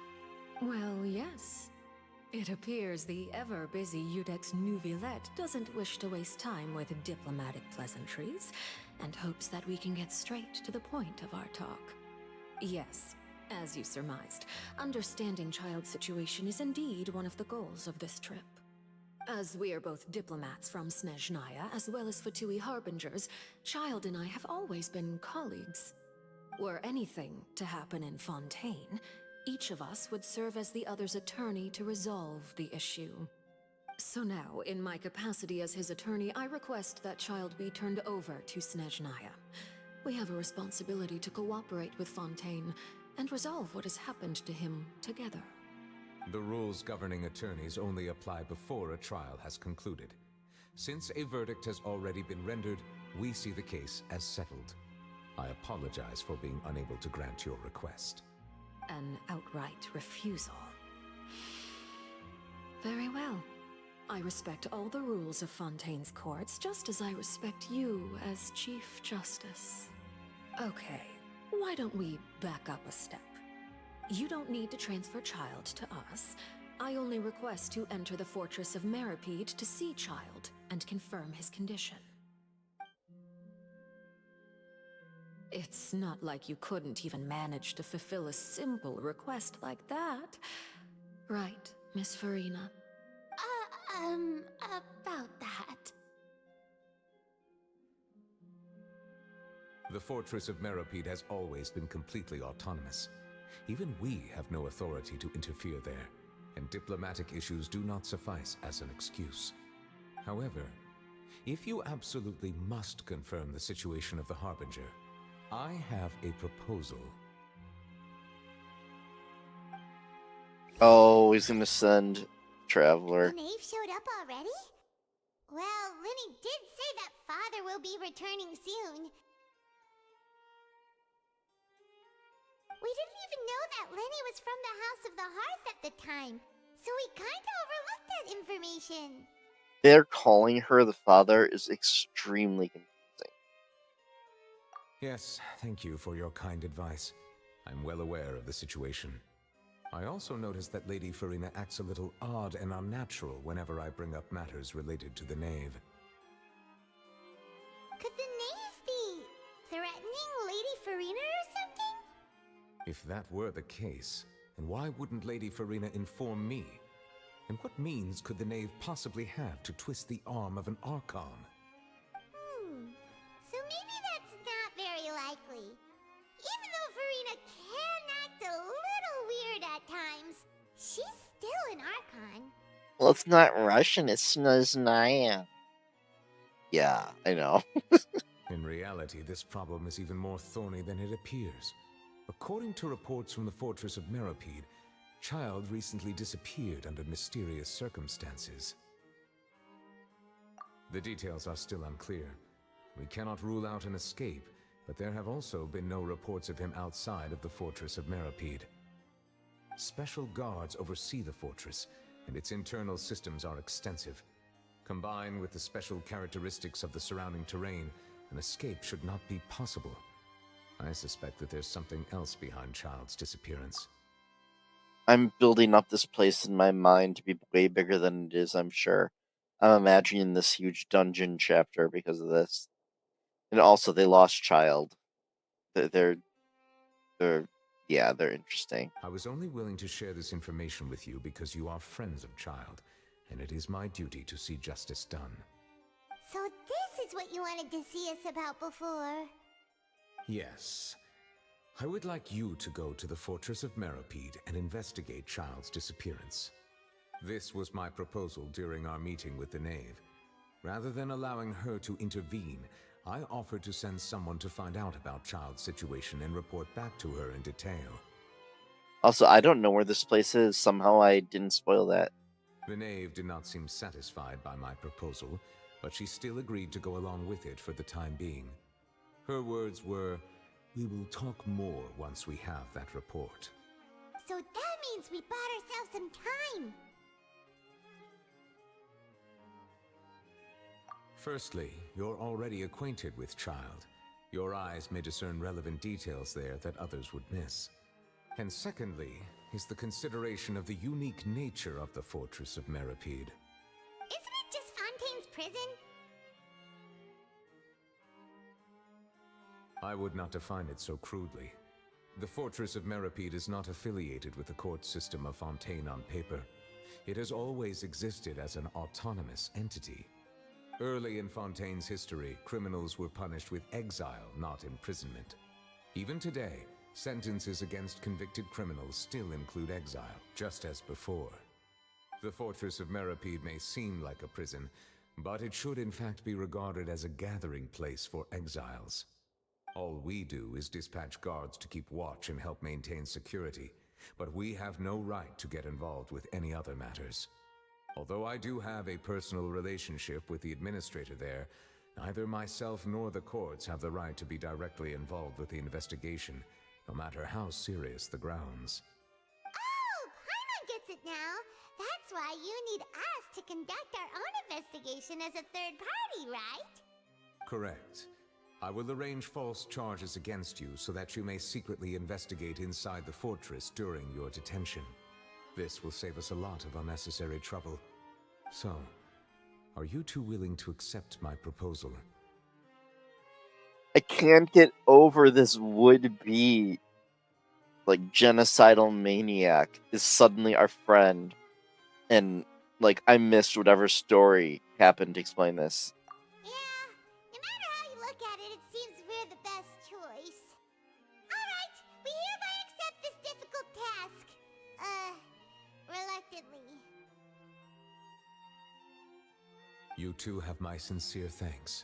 Well, yes. It appears the ever-busy Eudex Neuvillette doesn't wish to waste time with diplomatic pleasantries, and hopes that we can get straight to the point of our talk. Yes, as you surmised, understanding child's situation is indeed one of the goals of this trip. As we are both diplomats from Snezhnaya, as well as Fatui harbingers, Child and I have always been colleagues. Were anything to happen in Fontaine, each of us would serve as the other's attorney to resolve the issue. So now, in my capacity as his attorney, I request that Child be turned over to Snezhnaya. We have a responsibility to cooperate with Fontaine and resolve what has happened to him together. The rules governing attorneys only apply before a trial has concluded. Since a verdict has already been rendered, we see the case as settled. I apologize for being unable to grant your request. An outright refusal. Very well. I respect all the rules of Fontaine's courts, just as I respect you as Chief Justice. Okay, why don't we back up a step? You don't need to transfer Child to us. I only request to enter the fortress of Meripede to see Child and confirm his condition. It's not like you couldn't even manage to fulfill a simple request like that. Right, Miss Farina? About that. The fortress of Meripede has always been completely autonomous. Even we have no authority to interfere there, and diplomatic issues do not suffice as an excuse. However, if you absolutely must confirm the situation of the Harbinger, I have a proposal. Oh, he's gonna send Traveler. Knave showed up already? Well, Linny did say that Father will be returning soon. We didn't even know that Linny was from the House of the Hearth at the time, so we kinda overlooked that information. They're calling her the father is extremely confusing. Yes, thank you for your kind advice. I'm well aware of the situation. I also noticed that Lady Farina acts a little odd and unnatural whenever I bring up matters related to the Knave. Could the Knave be threatening Lady Farina or something? If that were the case, then why wouldn't Lady Farina inform me? And what means could the knave possibly have to twist the arm of an Archon? So maybe that's not very likely. Even though Farina can act a little weird at times, she's still an Archon. Well, it's not Russian, it's Snaznaya. Yeah, I know. In reality, this problem is even more thorny than it appears. According to reports from the fortress of Meropide, Child recently disappeared under mysterious circumstances. The details are still unclear. We cannot rule out an escape, but there have also been no reports of him outside of the fortress of Meropide. Special guards oversee the fortress, and its internal systems are extensive. Combined with the special characteristics of the surrounding terrain, an escape should not be possible. I suspect that there's something else behind Child's disappearance. I'm building up this place in my mind to be way bigger than it is, I'm sure. I'm imagining this huge dungeon chapter because of this. And also, they lost Child. They're interesting. I was only willing to share this information with you because you are friends of Child, and it is my duty to see justice done. So this is what you wanted to see us about before. Yes. I would like you to go to the fortress of Meropide and investigate Child's disappearance. This was my proposal during our meeting with the knave. Rather than allowing her to intervene, I offered to send someone to find out about Child's situation and report back to her in detail. Also, I don't know where this place is. Somehow I didn't spoil that. The knave did not seem satisfied by my proposal, but she still agreed to go along with it for the time being. Her words were, "We will talk more once we have that report." So that means we bought ourselves some time. Firstly, you're already acquainted with Child. Your eyes may discern relevant details there that others would miss. And secondly, is the consideration of the unique nature of the fortress of Meropide. Isn't it just Fontaine's prison? I would not define it so crudely. The fortress of Meropide is not affiliated with the court system of Fontaine on paper. It has always existed as an autonomous entity. Early in Fontaine's history, criminals were punished with exile, not imprisonment. Even today, sentences against convicted criminals still include exile, just as before. The fortress of Meropide may seem like a prison, but it should in fact be regarded as a gathering place for exiles. All we do is dispatch guards to keep watch and help maintain security, but we have no right to get involved with any other matters. Although I do have a personal relationship with the administrator there, neither myself nor the courts have the right to be directly involved with the investigation, no matter how serious the grounds. Oh, Paimon gets it now. That's why you need us to conduct our own investigation as a third party, right? Correct. I will arrange false charges against you so that you may secretly investigate inside the fortress during your detention. This will save us a lot of unnecessary trouble. So, are you two willing to accept my proposal? I can't get over this would-be, genocidal maniac is suddenly our friend. And, I missed whatever story happened to explain this. Yeah, no matter how you look at it, it seems we're the best choice. Alright, we hereby accept this difficult task. Reluctantly. You two have my sincere thanks.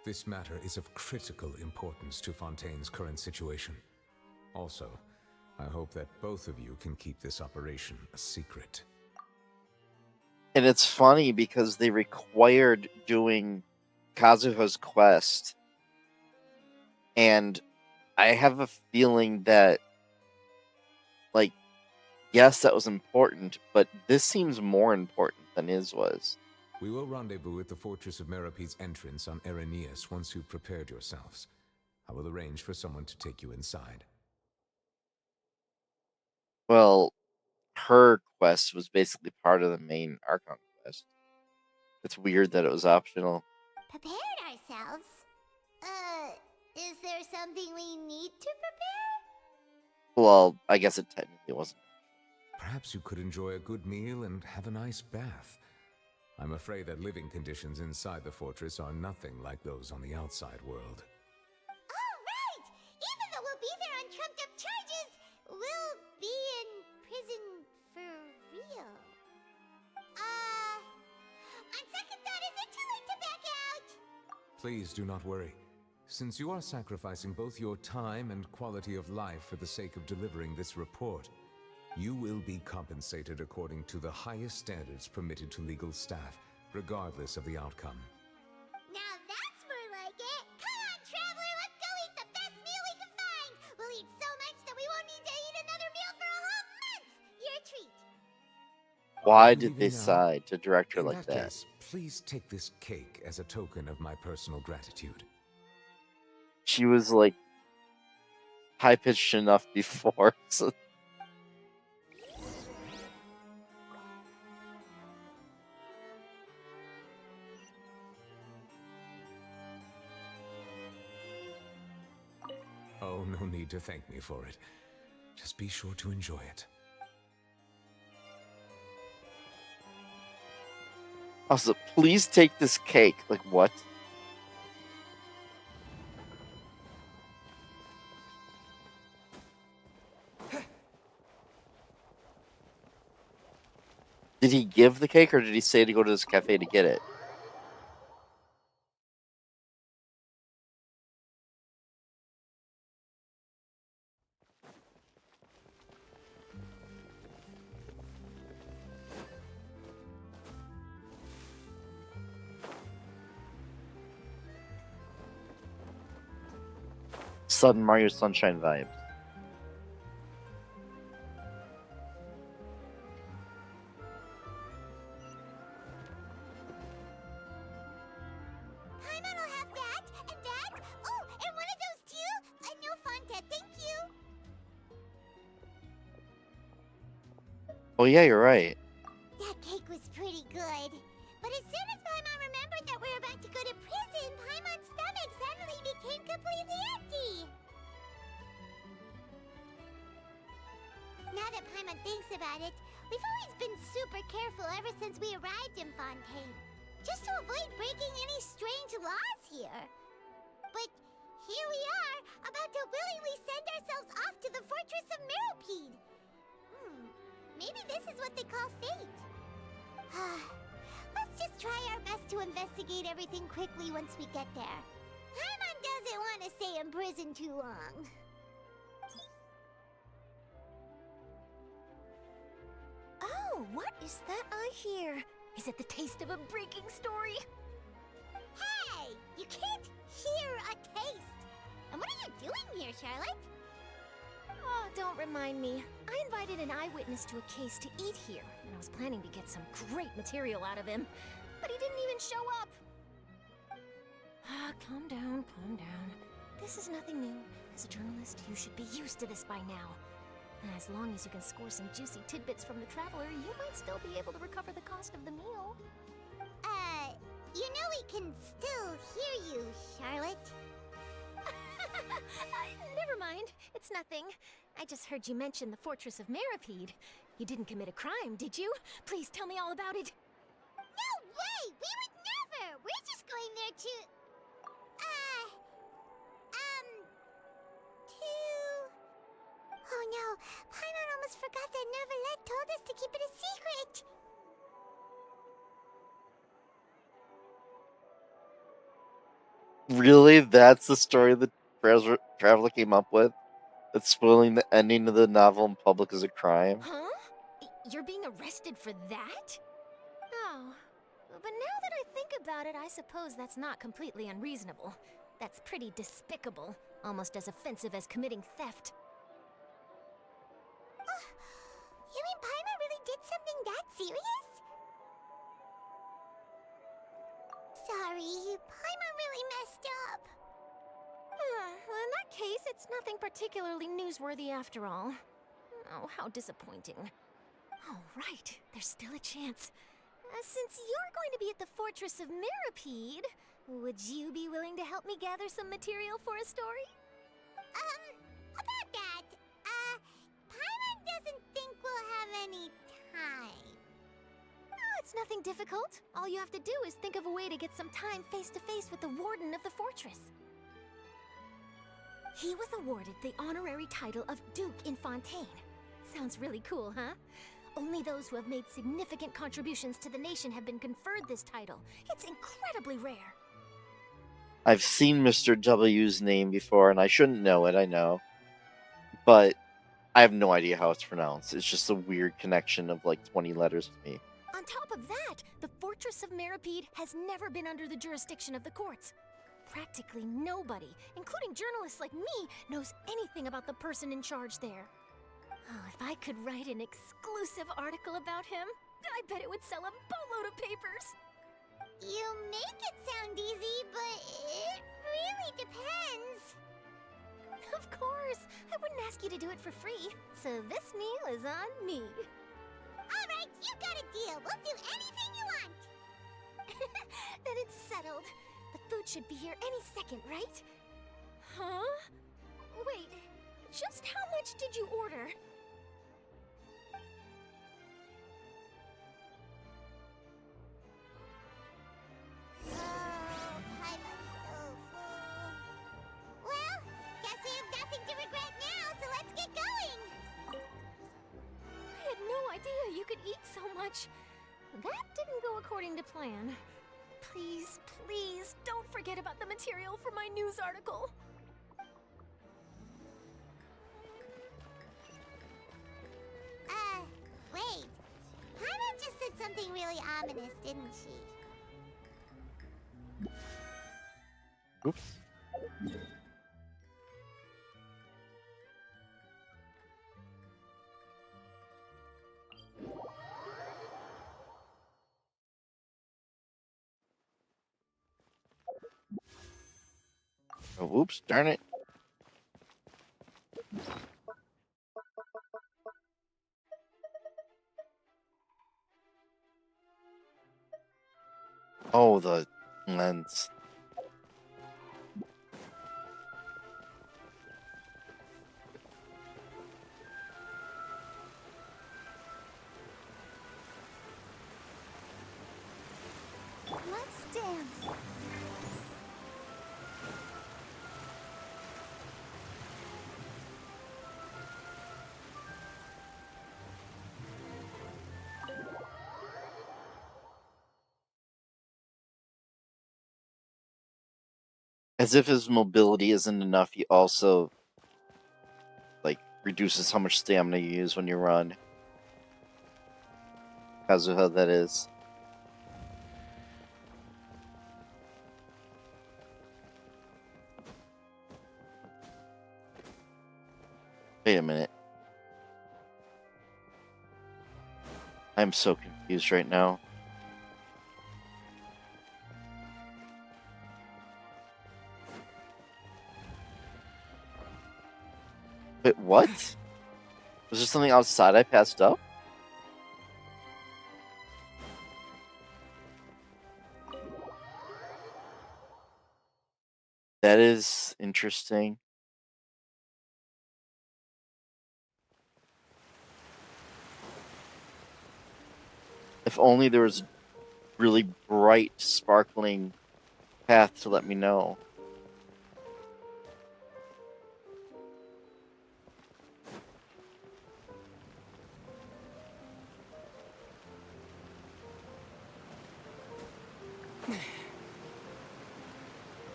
This matter is of critical importance to Fontaine's current situation. Also, I hope that both of you can keep this operation a secret. And it's funny because they required doing Kazuha's quest. And I have a feeling that, yes, that was important, but this seems more important than his was. We will rendezvous at the Fortress of Meropide's entrance on Erenius once you've prepared yourselves. I will arrange for someone to take you inside. Well, her quest was basically part of the main Archon quest. It's weird that it was optional. Prepared ourselves? Is there something we need to prepare? Well, I guess it technically wasn't. Perhaps you could enjoy a good meal and have a nice bath. I'm afraid that living conditions inside the fortress are nothing like those on the outside world. All right! Even though we'll be there on trumped-up charges, we'll be in prison for real. On second thought, is it too late to back out? Please do not worry. Since you are sacrificing both your time and quality of life for the sake of delivering this report, you will be compensated according to the highest standards permitted to legal staff, regardless of the outcome. Now that's more like it! Come on, Traveler, let's go eat the best meal we can find! We'll eat so much that we won't need to eat another meal for a whole month! Your treat! Why did they decide to direct her like that? that? Case, please take this cake as a token of my personal gratitude. She was like high-pitched enough before, so... Oh, no need to thank me for it. Just be sure to enjoy it. Also, please take this cake. Like, what? Did he give the cake, or did he say to go to this cafe to get it? Sudden Mario Sunshine vibes. Paimon will have that, and that. Oh, and one of those too? No, Fontaine, thank you. Oh yeah, you're right. That cake was pretty good. But as soon as Paimon remembered that we're about to go to prison, Paimon's stomach suddenly became completely empty. Now that Paimon thinks about it, we've always been super careful ever since we arrived in Fontaine. Just to avoid breaking any strange laws here. But here we are, about to willingly send ourselves off to the Fortress of Meropide. Maybe this is what they call fate. Let's just try our best to investigate everything quickly once we get there. Paimon doesn't want to stay in prison too long. Oh, what is that I hear? Is it the taste of a breaking story? Hey! You can't hear a taste! And what are you doing here, Charlotte? Oh, don't remind me. I invited an eyewitness to a case to eat here, and I was planning to get some great material out of him, but he didn't even show up. Calm down, calm down. This is nothing new. As a journalist, you should be used to this by now. As long as you can score some juicy tidbits from the Traveler, you might still be able to recover the cost of the meal. You know we can still hear you, Charlotte. Never mind. It's nothing. I just heard you mention the Fortress of Meropide. You didn't commit a crime, did you? Please tell me all about it. No way! We would never! We're just going there to... Oh no, Paimon almost forgot that Neuvillette told us to keep it a secret! Really? That's the story that Traveler came up with? That spoiling the ending of the novel in public is a crime? Huh? You're being arrested for that? Oh, but now that I think about it, I suppose that's not completely unreasonable. That's pretty despicable, almost as offensive as committing theft. You mean Paimon really did something that serious? Sorry, Paimon really messed up. Well, in that case, it's nothing particularly newsworthy after all. Oh, how disappointing. Oh, right, there's still a chance. Since you're going to be at the Fortress of Meropide, would you be willing to help me gather some material for a story? About that, nothing difficult. All you have to do is think of a way to get some time face to face with the warden of the fortress. He was awarded the honorary title of Duke in Fontaine. Sounds really cool, huh? Only those who have made significant contributions to the nation have been conferred this title. It's incredibly rare. I've seen Mr. W's name before, and I shouldn't know it, I know. But I have no idea how it's pronounced. It's just a weird connection of like 20 letters to me. On top of that, the Fortress of Meripede has never been under the jurisdiction of the courts. Practically nobody, including journalists like me, knows anything about the person in charge there. Oh, if I could write an exclusive article about him, I bet it would sell a boatload of papers. You make it sound easy, but it really depends. Of course, I wouldn't ask you to do it for free, so this meal is on me. All right, you got a deal. We'll do anything you want. Then it's settled. The food should be here any second, right? Huh? Wait, just how much did you order? I'm so full. Well, guess we have nothing to regret now, so let's get going. I had no idea you could eat so much. That didn't go according to plan. Please, please, don't forget about the material for my news article. Wait. Hana just said something really ominous, didn't she? Oops. Oh, whoops, darn it. Oh, the lens. Let's dance. As if his mobility isn't enough, he also like reduces how much stamina you use when you run. Kazuha, that is. Wait a minute. I'm so confused right now. Wait, what? Was there something outside I passed up? That is interesting. If only there was a really bright, sparkling path to let me know.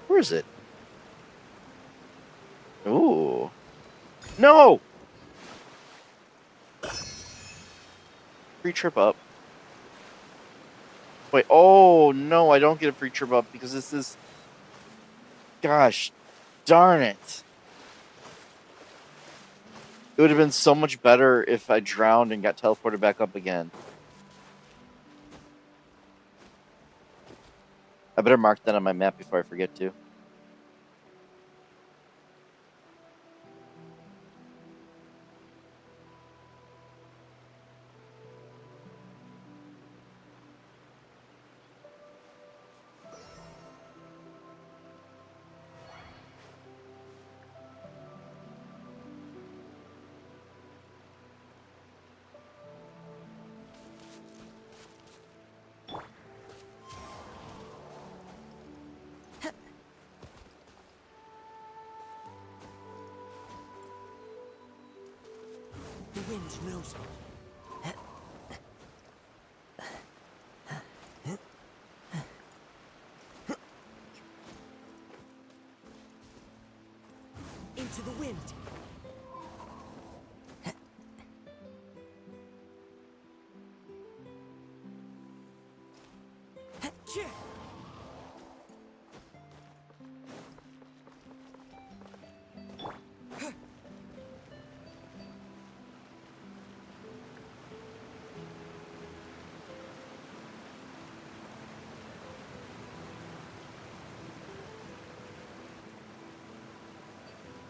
Where is it? Ooh. No! Free trip up. Wait, oh no, I don't get a free trip up because this is... Gosh, darn it. It would have been so much better if I drowned and got teleported back up again. I better mark that on my map before I forget to. wind knows me. Into the wind.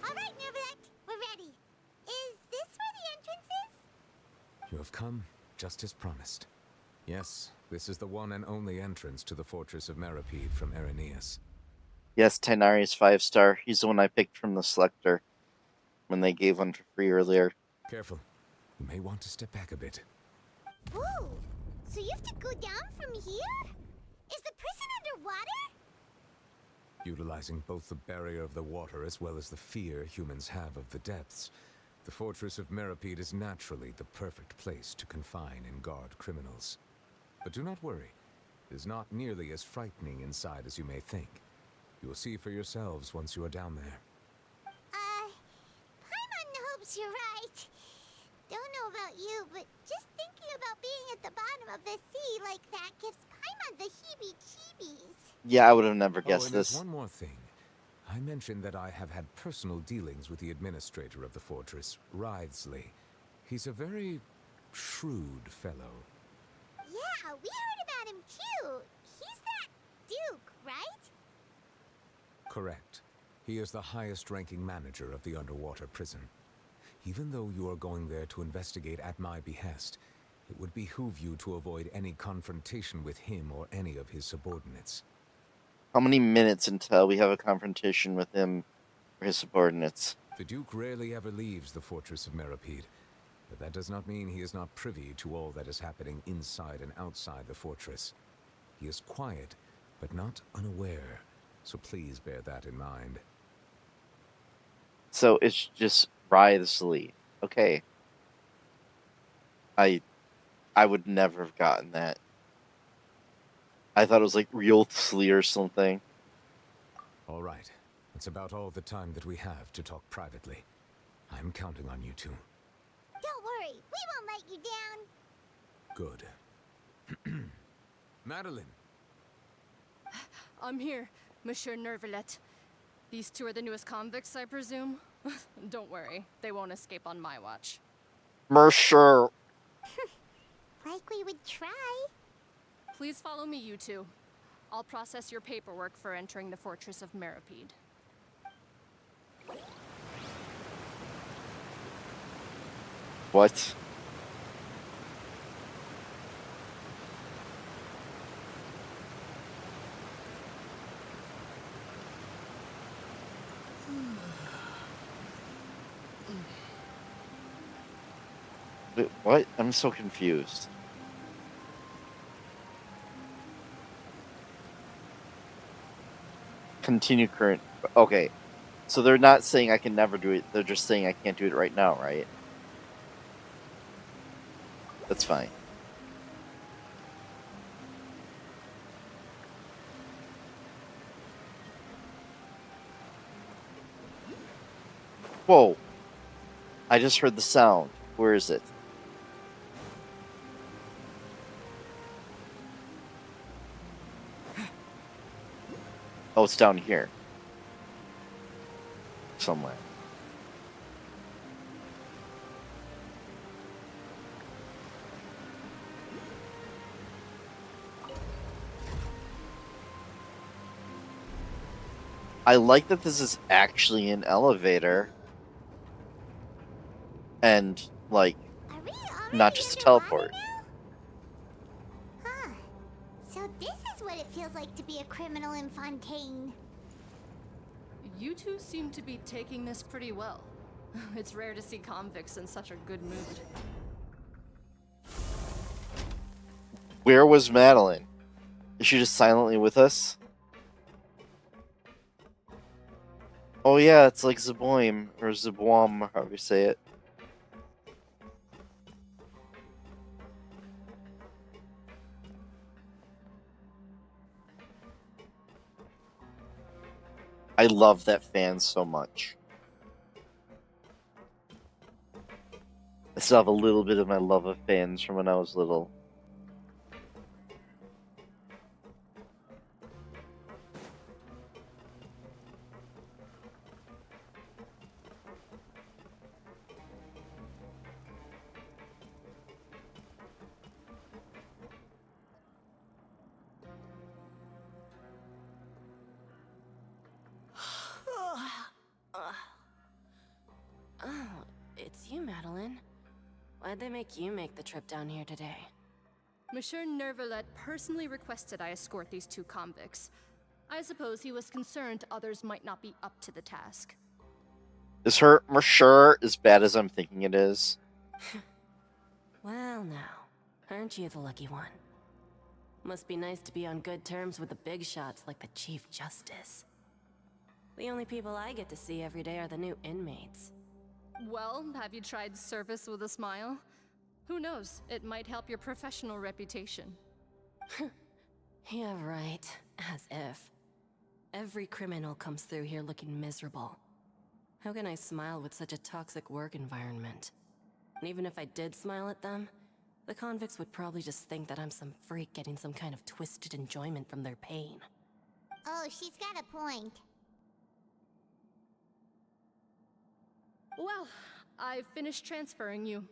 Alright, Nervalect, we're ready. Is this where the entrance is? You have come, just as promised. Yes, this is the one and only entrance to the fortress of Meripede from Irenaeus. Yes, Tainari's 5-star. He's the one I picked from the selector when they gave one for free earlier. Careful. You may want to step back a bit. Whoa! So you have to go down from here? Is the prison underwater? Utilizing both the barrier of the water as well as the fear humans have of the depths, the fortress of Meripede is naturally the perfect place to confine and guard criminals. But do not worry. It is not nearly as frightening inside as you may think. You will see for yourselves once you are down there. Paimon hopes you're right. Don't know about you, but just thinking about being at the bottom of the sea like that gives Paimon the heebie-jeebies. Yeah, I would have never Oh, guessed and there's this. one more thing. I mentioned that I have had personal dealings with the administrator of the fortress, Writhsley. He's a very shrewd fellow. Yeah, we heard about him too. He's that Duke, right? Correct. He is the highest-ranking manager of the underwater prison. Even though you are going there to investigate at my behest, it would behoove you to avoid any confrontation with him or any of his subordinates. How many minutes until we have a confrontation with him or his subordinates? The Duke rarely ever leaves the fortress of Meripede, but that does not mean he is not privy to all that is happening inside and outside the fortress. He is quiet, but not unaware, so please bear that in mind. So it's just Writhsley. Okay. I would never have gotten that. I thought it was like Realsley or something. All right. That's about all the time that we have to talk privately. I'm counting on you two. Don't worry, we won't let you down. Good. Madeline. I'm here, Monsieur Nervalette. These two are the newest convicts, I presume? Don't worry, they won't escape on my watch. Mercer. Like we would try. Please follow me, you two. I'll process your paperwork for entering the Fortress of Meripede. What? Wait, what? I'm so confused. Continue current. Okay. So they're not saying I can never do it. They're just saying I can't do it right now, right? That's fine. Whoa. I just heard the sound. Where is it? Oh, it's down here. Somewhere. I like that this is actually an elevator. And, like, not just a teleport. Huh. So this is what it feels like to be a criminal in Fontaine. You two seem to be taking this pretty well. It's rare to see convicts in such a good mood. Where was Madeline? Is she just silently with us? Oh yeah, it's like Zaboim, or Zaboim, however you say it. I love that fan so much. I still have a little bit of my love of fans from when I was little. Oh, it's you, Madeline. Why'd they make you make the trip down here today? Monsieur Nervalet personally requested I escort these two convicts. I suppose he was concerned others might not be up to the task. Is her Mercer as bad as I'm thinking it is? Well now, aren't you the lucky one? Must be nice to be on good terms with the big shots like the Chief Justice. The only people I get to see every day are the new inmates. Well, have you tried service with a smile? Who knows, it might help your professional reputation. Yeah, right. As if. Every criminal comes through here looking miserable. How can I smile with such a toxic work environment? And even if I did smile at them, the convicts would probably just think that I'm some freak getting some kind of twisted enjoyment from their pain. Oh, she's got a point. Well, I've finished transferring you.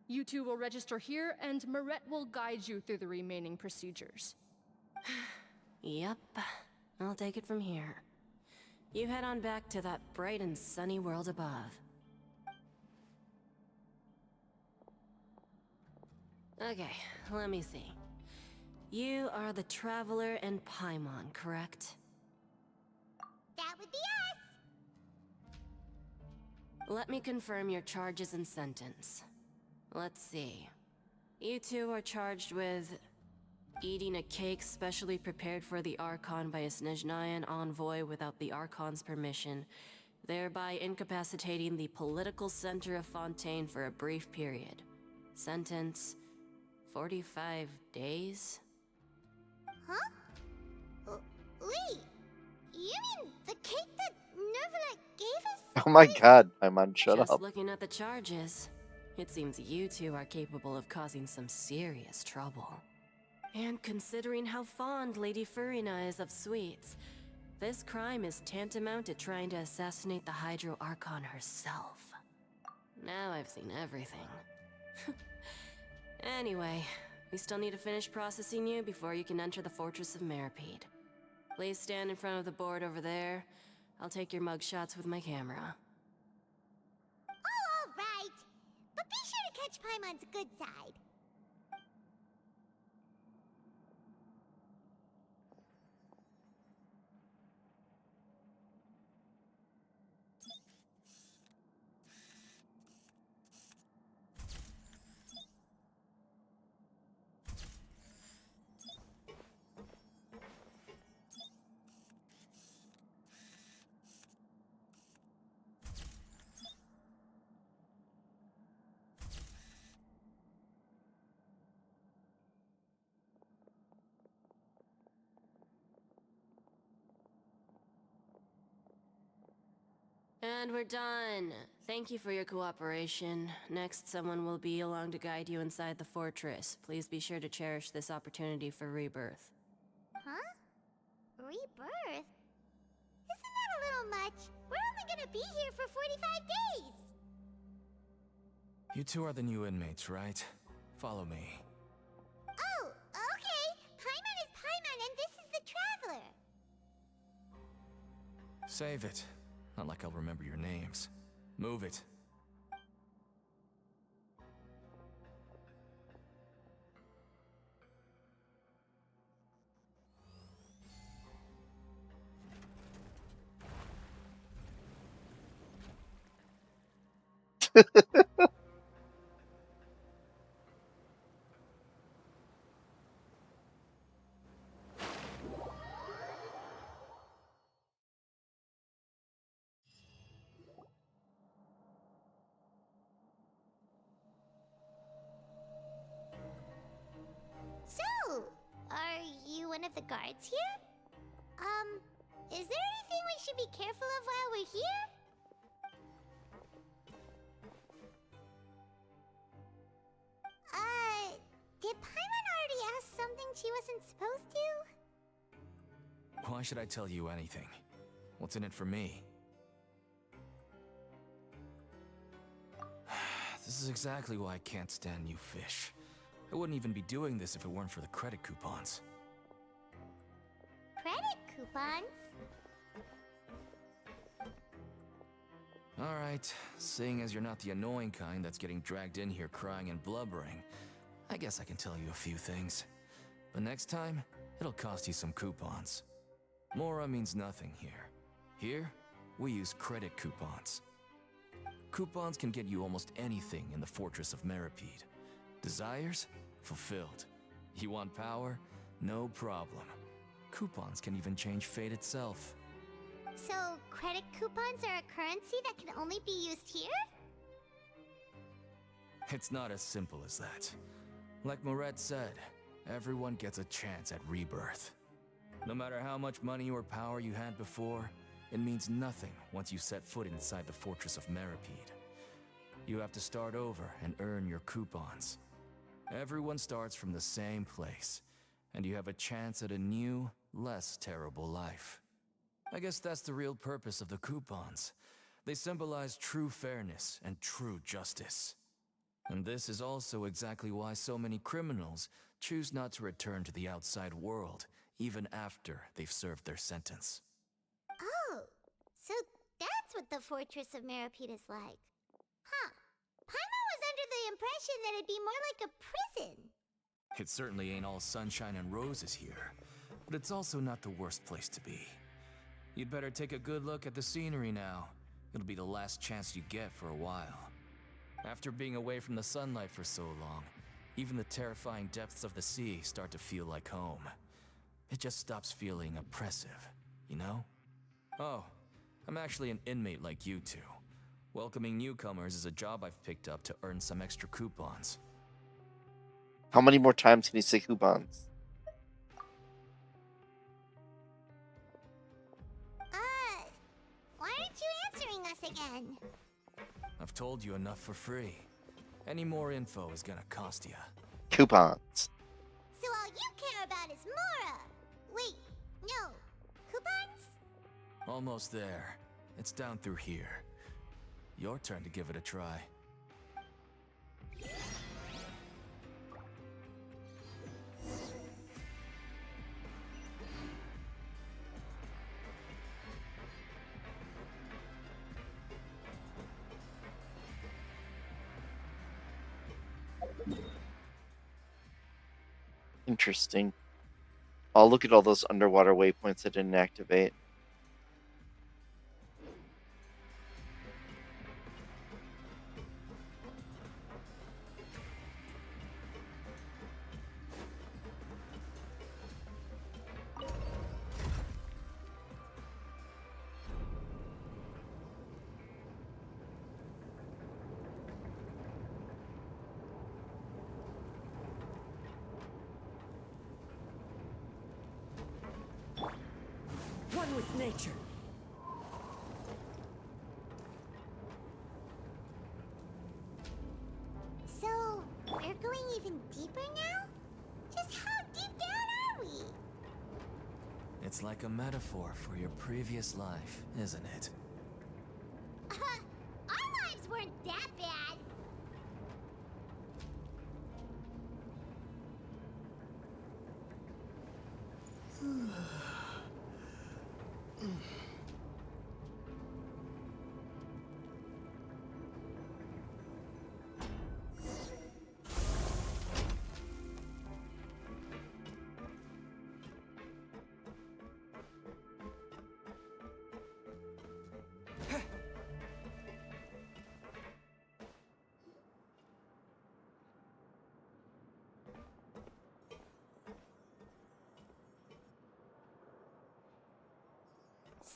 You two will register here, and Marette will guide you through the remaining procedures. Yep, I'll take it from here. You head on back to that bright and sunny world above. Okay, let me see. You are the Traveler and Paimon, correct? That would be us! Let me confirm your charges and sentence. Let's see. You two are charged with eating a cake specially prepared for the Archon by a Snezhnayan envoy without the Archon's permission, thereby incapacitating the political center of Fontaine for a brief period. Sentence: 45 days? Huh? Wait, you mean the cake that Nervalet gave us? Oh my god, Paimon, shut Just up. looking at the charges, it seems you two are capable of causing some serious trouble. And considering how fond Lady Furina is of sweets, this crime is tantamount to trying to assassinate the Hydro Archon herself. Now I've seen everything. Anyway, we still need to finish processing you before you can enter the Fortress of Meripede. Please stand in front of the board over there. I'll take your mugshots with my camera. Oh, all right. But be sure to catch Paimon's good side. And we're done. Thank you for your cooperation. Next, someone will be along to guide you inside the fortress. Please be sure to cherish this opportunity for rebirth. Huh? Rebirth? Isn't that a little much? We're only gonna be here for 45 days! You two are the new inmates, right? Follow me. Oh, okay! Paimon is Paimon and this is the Traveler! Save it. Not like I'll remember your names. Move it. So, are you one of the guards here? Is there anything we should be careful of while we're here? Did Paimon already ask something she wasn't supposed to? Why should I tell you anything? What's in it for me? This is exactly why I can't stand you fish. I wouldn't even be doing this if it weren't for the credit coupons. Credit coupons? Alright, seeing as you're not the annoying kind that's getting dragged in here crying and blubbering, I guess I can tell you a few things. But next time, it'll cost you some coupons. Mora means nothing here. Here, we use credit coupons. Coupons can get you almost anything in the Fortress of Meripede. Desires? Fulfilled. You want power? No problem. Coupons can even change fate itself. So, credit coupons are a currency that can only be used here? It's not as simple as that. Like Moret said, everyone gets a chance at rebirth. No matter how much money or power you had before, it means nothing once you set foot inside the Fortress of Meripede. You have to start over and earn your coupons. Everyone starts from the same place, and you have a chance at a new, less terrible life. I guess that's the real purpose of the coupons. They symbolize true fairness and true justice. And this is also exactly why so many criminals choose not to return to the outside world, even after they've served their sentence. Oh, so that's what the Fortress of Meripede is like. Huh. Paimon was under the impression that it'd be more like a prison. It certainly ain't all sunshine and roses here, but it's also not the worst place to be. You'd better take a good look at the scenery now. It'll be the last chance you get for a while. After being away from the sunlight for so long, even the terrifying depths of the sea start to feel like home. It just stops feeling oppressive, you know? Oh, I'm actually an inmate like you two. Welcoming newcomers is a job I've picked up to earn some extra coupons. How many more times can you say coupons? Why aren't you answering us again? I've told you enough for free. Any more info is gonna cost you. Coupons. So all you care about is Mora! Wait, no. Coupons? Almost there. It's down through here. Your turn to give it a try. Interesting. I'll look at all those underwater waypoints I didn't activate. One with nature. So, we're going even deeper now? Just how deep down are we? It's like a metaphor for your previous life, isn't it? Our lives weren't that bad.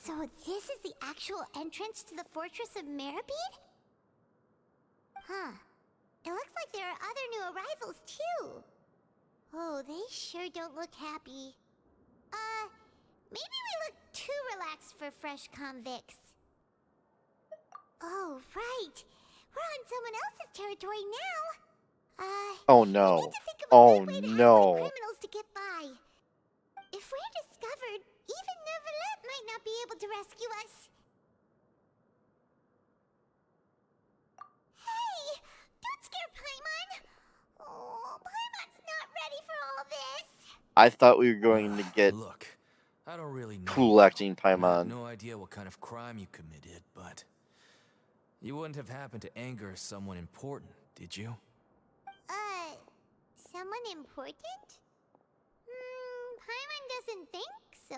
So this is the actual entrance to the Fortress of Meripede? Huh. It looks like there are other new arrivals, too. Oh, they sure don't look happy. Maybe we look too relaxed for fresh convicts. Oh, right. We're on someone else's territory now. Oh we no. need to think of a Oh good way to no. outwit criminals to get by. If we're discovered, even Neuvillette might not be able to rescue us. Hey! Don't scare Paimon! Oh, Paimon's not ready for all this. I thought we were going to get Look, I don't really know. cool acting I have Paimon. no idea what kind of crime you committed, but you wouldn't have happened to anger someone important, did you? Someone important? Paimon doesn't think so.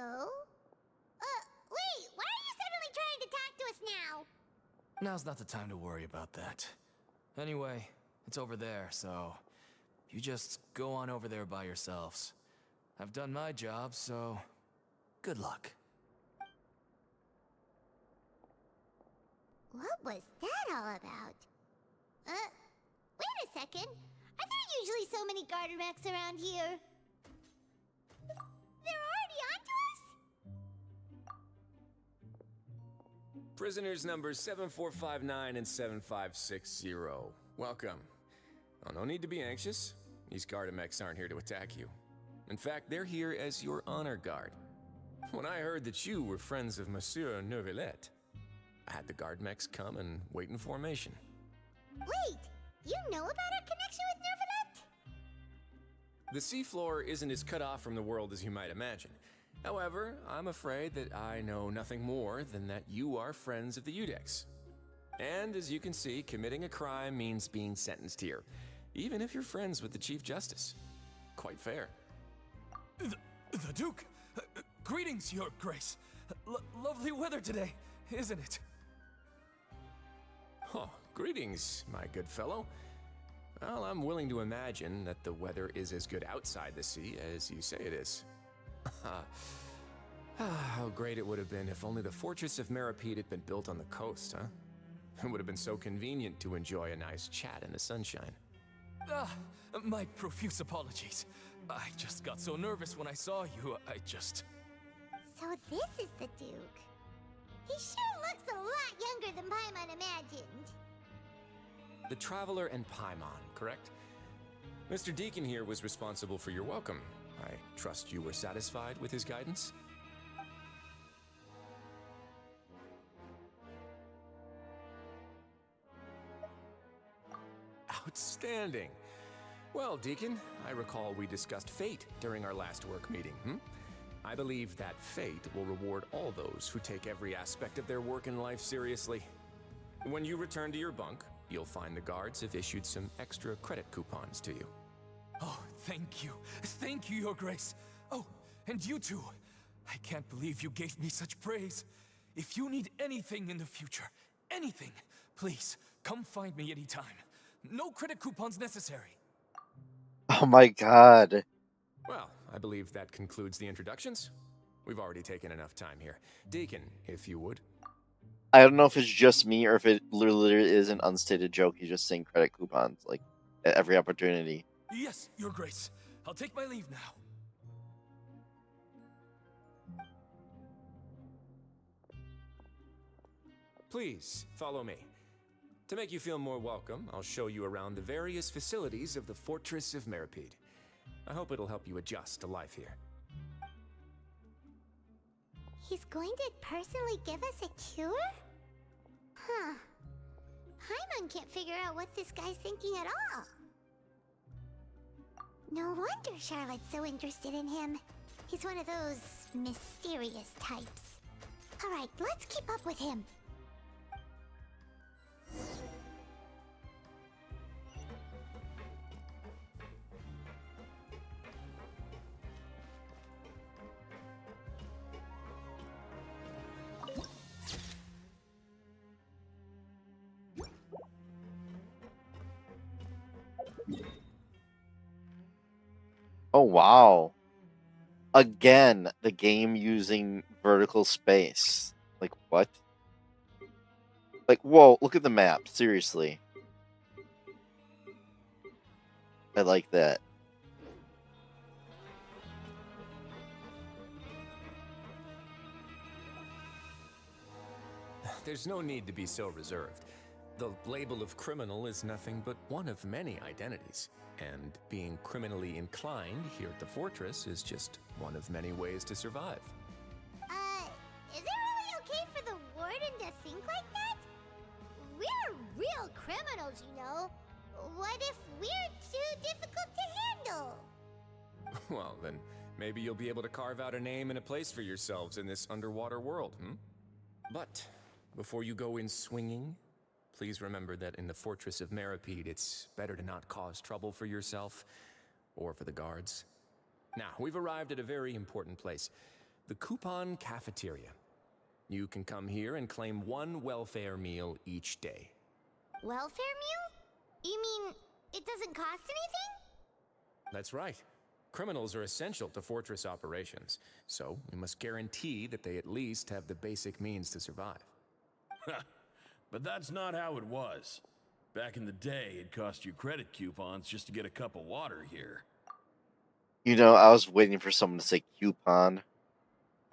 Wait, why are you suddenly trying to talk to us now? Now's not the time to worry about that. Anyway, it's over there, so you just go on over there by yourselves. I've done my job, so good luck. What was that all about? Wait a second. Are there usually so many garter mechs around here? They're already onto us? Prisoners numbers 7459 and 7560. Welcome. Oh, no need to be anxious. These Gardamex aren't here to attack you. In fact, they're here as your honor guard. When I heard that you were friends of Monsieur Neuvillette, I had the Gardamex come and wait in formation. Wait, you know about our connection with Neuvillette? The seafloor isn't as cut off from the world as you might imagine. However, I'm afraid that I know nothing more than that you are friends of the Udex. And as you can see, committing a crime means being sentenced here, even if you're friends with the Chief Justice. Quite fair. The Duke! Greetings, Your Grace. Lovely weather today, isn't it? Oh, greetings, my good fellow. Well, I'm willing to imagine that the weather is as good outside the sea as you say it is. How great it would have been if only the Fortress of Meripede had been built on the coast, huh? It would have been so convenient to enjoy a nice chat in the sunshine. My profuse apologies. I just got so nervous when I saw you, So this is the Duke. He sure looks a lot younger than Paimon imagined. The Traveler and Paimon, correct? Mr. Deacon here was responsible for your welcome. I trust you were satisfied with his guidance? Outstanding. Well, Deacon, I recall we discussed fate during our last work meeting, I believe that fate will reward all those who take every aspect of their work in life seriously. When you return to your bunk, you'll find the guards have issued some extra credit coupons to you. Oh, thank you. Thank you, Your Grace. Oh, and you too. I can't believe you gave me such praise. If you need anything in the future, anything, please, come find me anytime. No credit coupons necessary. Oh my god. Well, I believe that concludes the introductions. We've already taken enough time here. Deacon, if you would. I don't know if it's just me or if it literally is an unstated joke. He's just saying credit coupons, like, at every opportunity. Yes, Your Grace. I'll take my leave now. Please, follow me. To make you feel more welcome, I'll show you around the various facilities of the Fortress of Meripede. I hope it'll help you adjust to life here. He's going to personally give us a cure? Huh. Paimon can't figure out what this guy's thinking at all. No wonder Charlotte's so interested in him. He's one of those mysterious types. Alright, let's keep up with him. Oh wow. Again, the game using vertical space. Like, what? Like, whoa, look at the map, seriously. I like that. there's no need to be so reserved. The label of criminal is nothing but one of many identities. And being criminally inclined here at the fortress is just one of many ways to survive. Is it really okay for the warden to think like that? We're real criminals, you know. What if we're too difficult to handle? Well, then maybe you'll be able to carve out a name and a place for yourselves in this underwater world, But before you go in swinging, please remember that in the Fortress of Meripede, it's better to not cause trouble for yourself or for the guards. Now, we've arrived at a very important place, the Coupon Cafeteria. You can come here and claim one welfare meal each day. Welfare meal? You mean it doesn't cost anything? That's right. Criminals are essential to Fortress operations, so we must guarantee that they at least have the basic means to survive. But that's not how it was. Back in the day, it cost you credit coupons just to get a cup of water here. You know, I was waiting for someone to say coupon.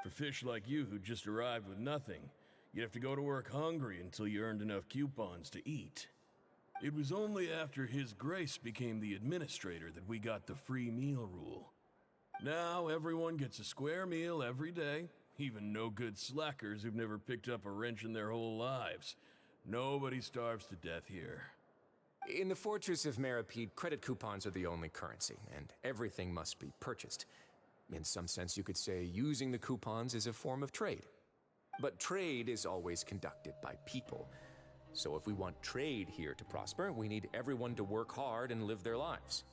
For fish like you who just arrived with nothing, you'd have to go to work hungry until you earned enough coupons to eat. It was only after His Grace became the administrator that we got the free meal rule. Now everyone gets a square meal every day, even no-good slackers who've never picked up a wrench in their whole lives. Nobody starves to death here. In the Fortress of Meripede, credit coupons are the only currency, and everything must be purchased. In some sense, you could say using the coupons is a form of trade. But trade is always conducted by people. So if we want trade here to prosper, we need everyone to work hard and live their lives.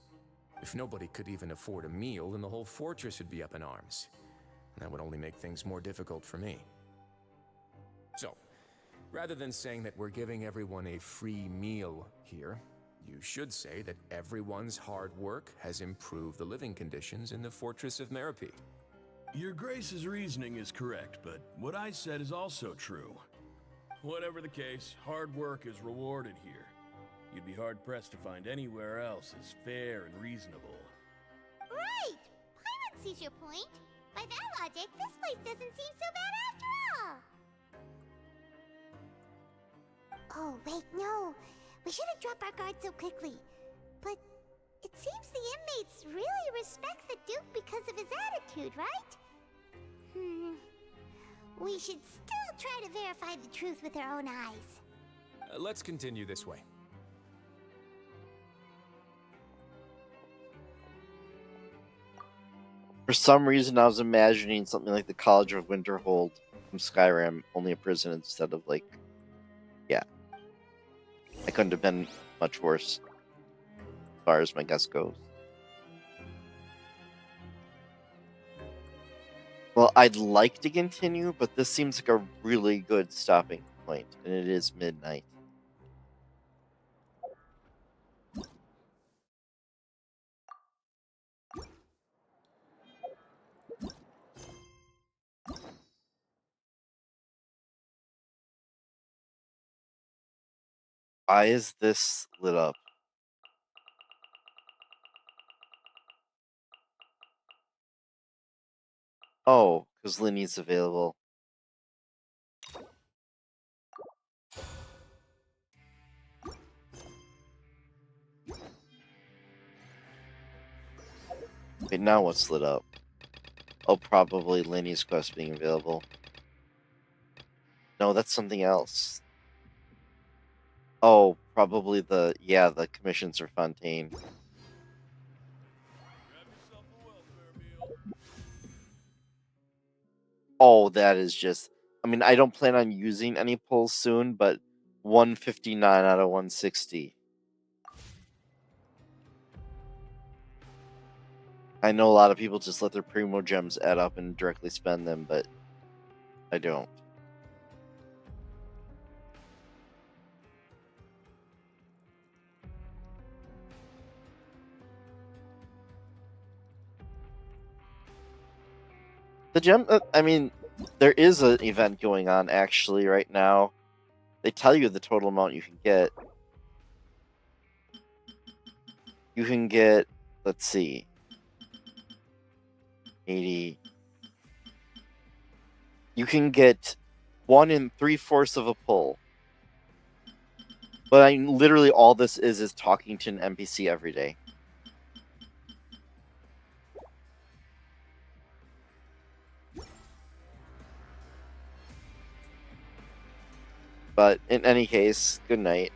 If nobody could even afford a meal, then the whole fortress would be up in arms. That would only make things more difficult for me. So, rather than saying that we're giving everyone a free meal here, you should say that everyone's hard work has improved the living conditions in the Fortress of Meripede. Your Grace's reasoning is correct, but what I said is also true. Whatever the case, hard work is rewarded here. You'd be hard-pressed to find anywhere else as fair and reasonable. Right! Paimon sees your point. By that logic, this place doesn't seem so bad after all. Oh, wait, no. We shouldn't drop our guard so quickly. But it seems the inmates really respect the Duke because of his attitude, right? We should still try to verify the truth with our own eyes. Let's continue this way. For some reason, I was imagining something like the College of Winterhold from Skyrim, only a prison instead of, like, yeah. I couldn't have been much worse, as far as my guess goes. Well, I'd like to continue, but this seems like a really good stopping point, and it is midnight. Why is this lit up? Oh, because Linny's available. Wait, now what's lit up? Oh, probably Linny's quest being available. No, that's something else. Oh, probably the commissions for Fontaine. Oh, that is just... I mean, I don't plan on using any pulls soon, but 159 out of 160. I know a lot of people just let their Primo Gems add up and directly spend them, but I don't. The gem, I mean, there is an event going on actually right now. They tell you the total amount you can get. You can get, let's see, 80. You can get 1 3/4 of a pull. But literally all this is talking to an NPC every day. But in any case, good night.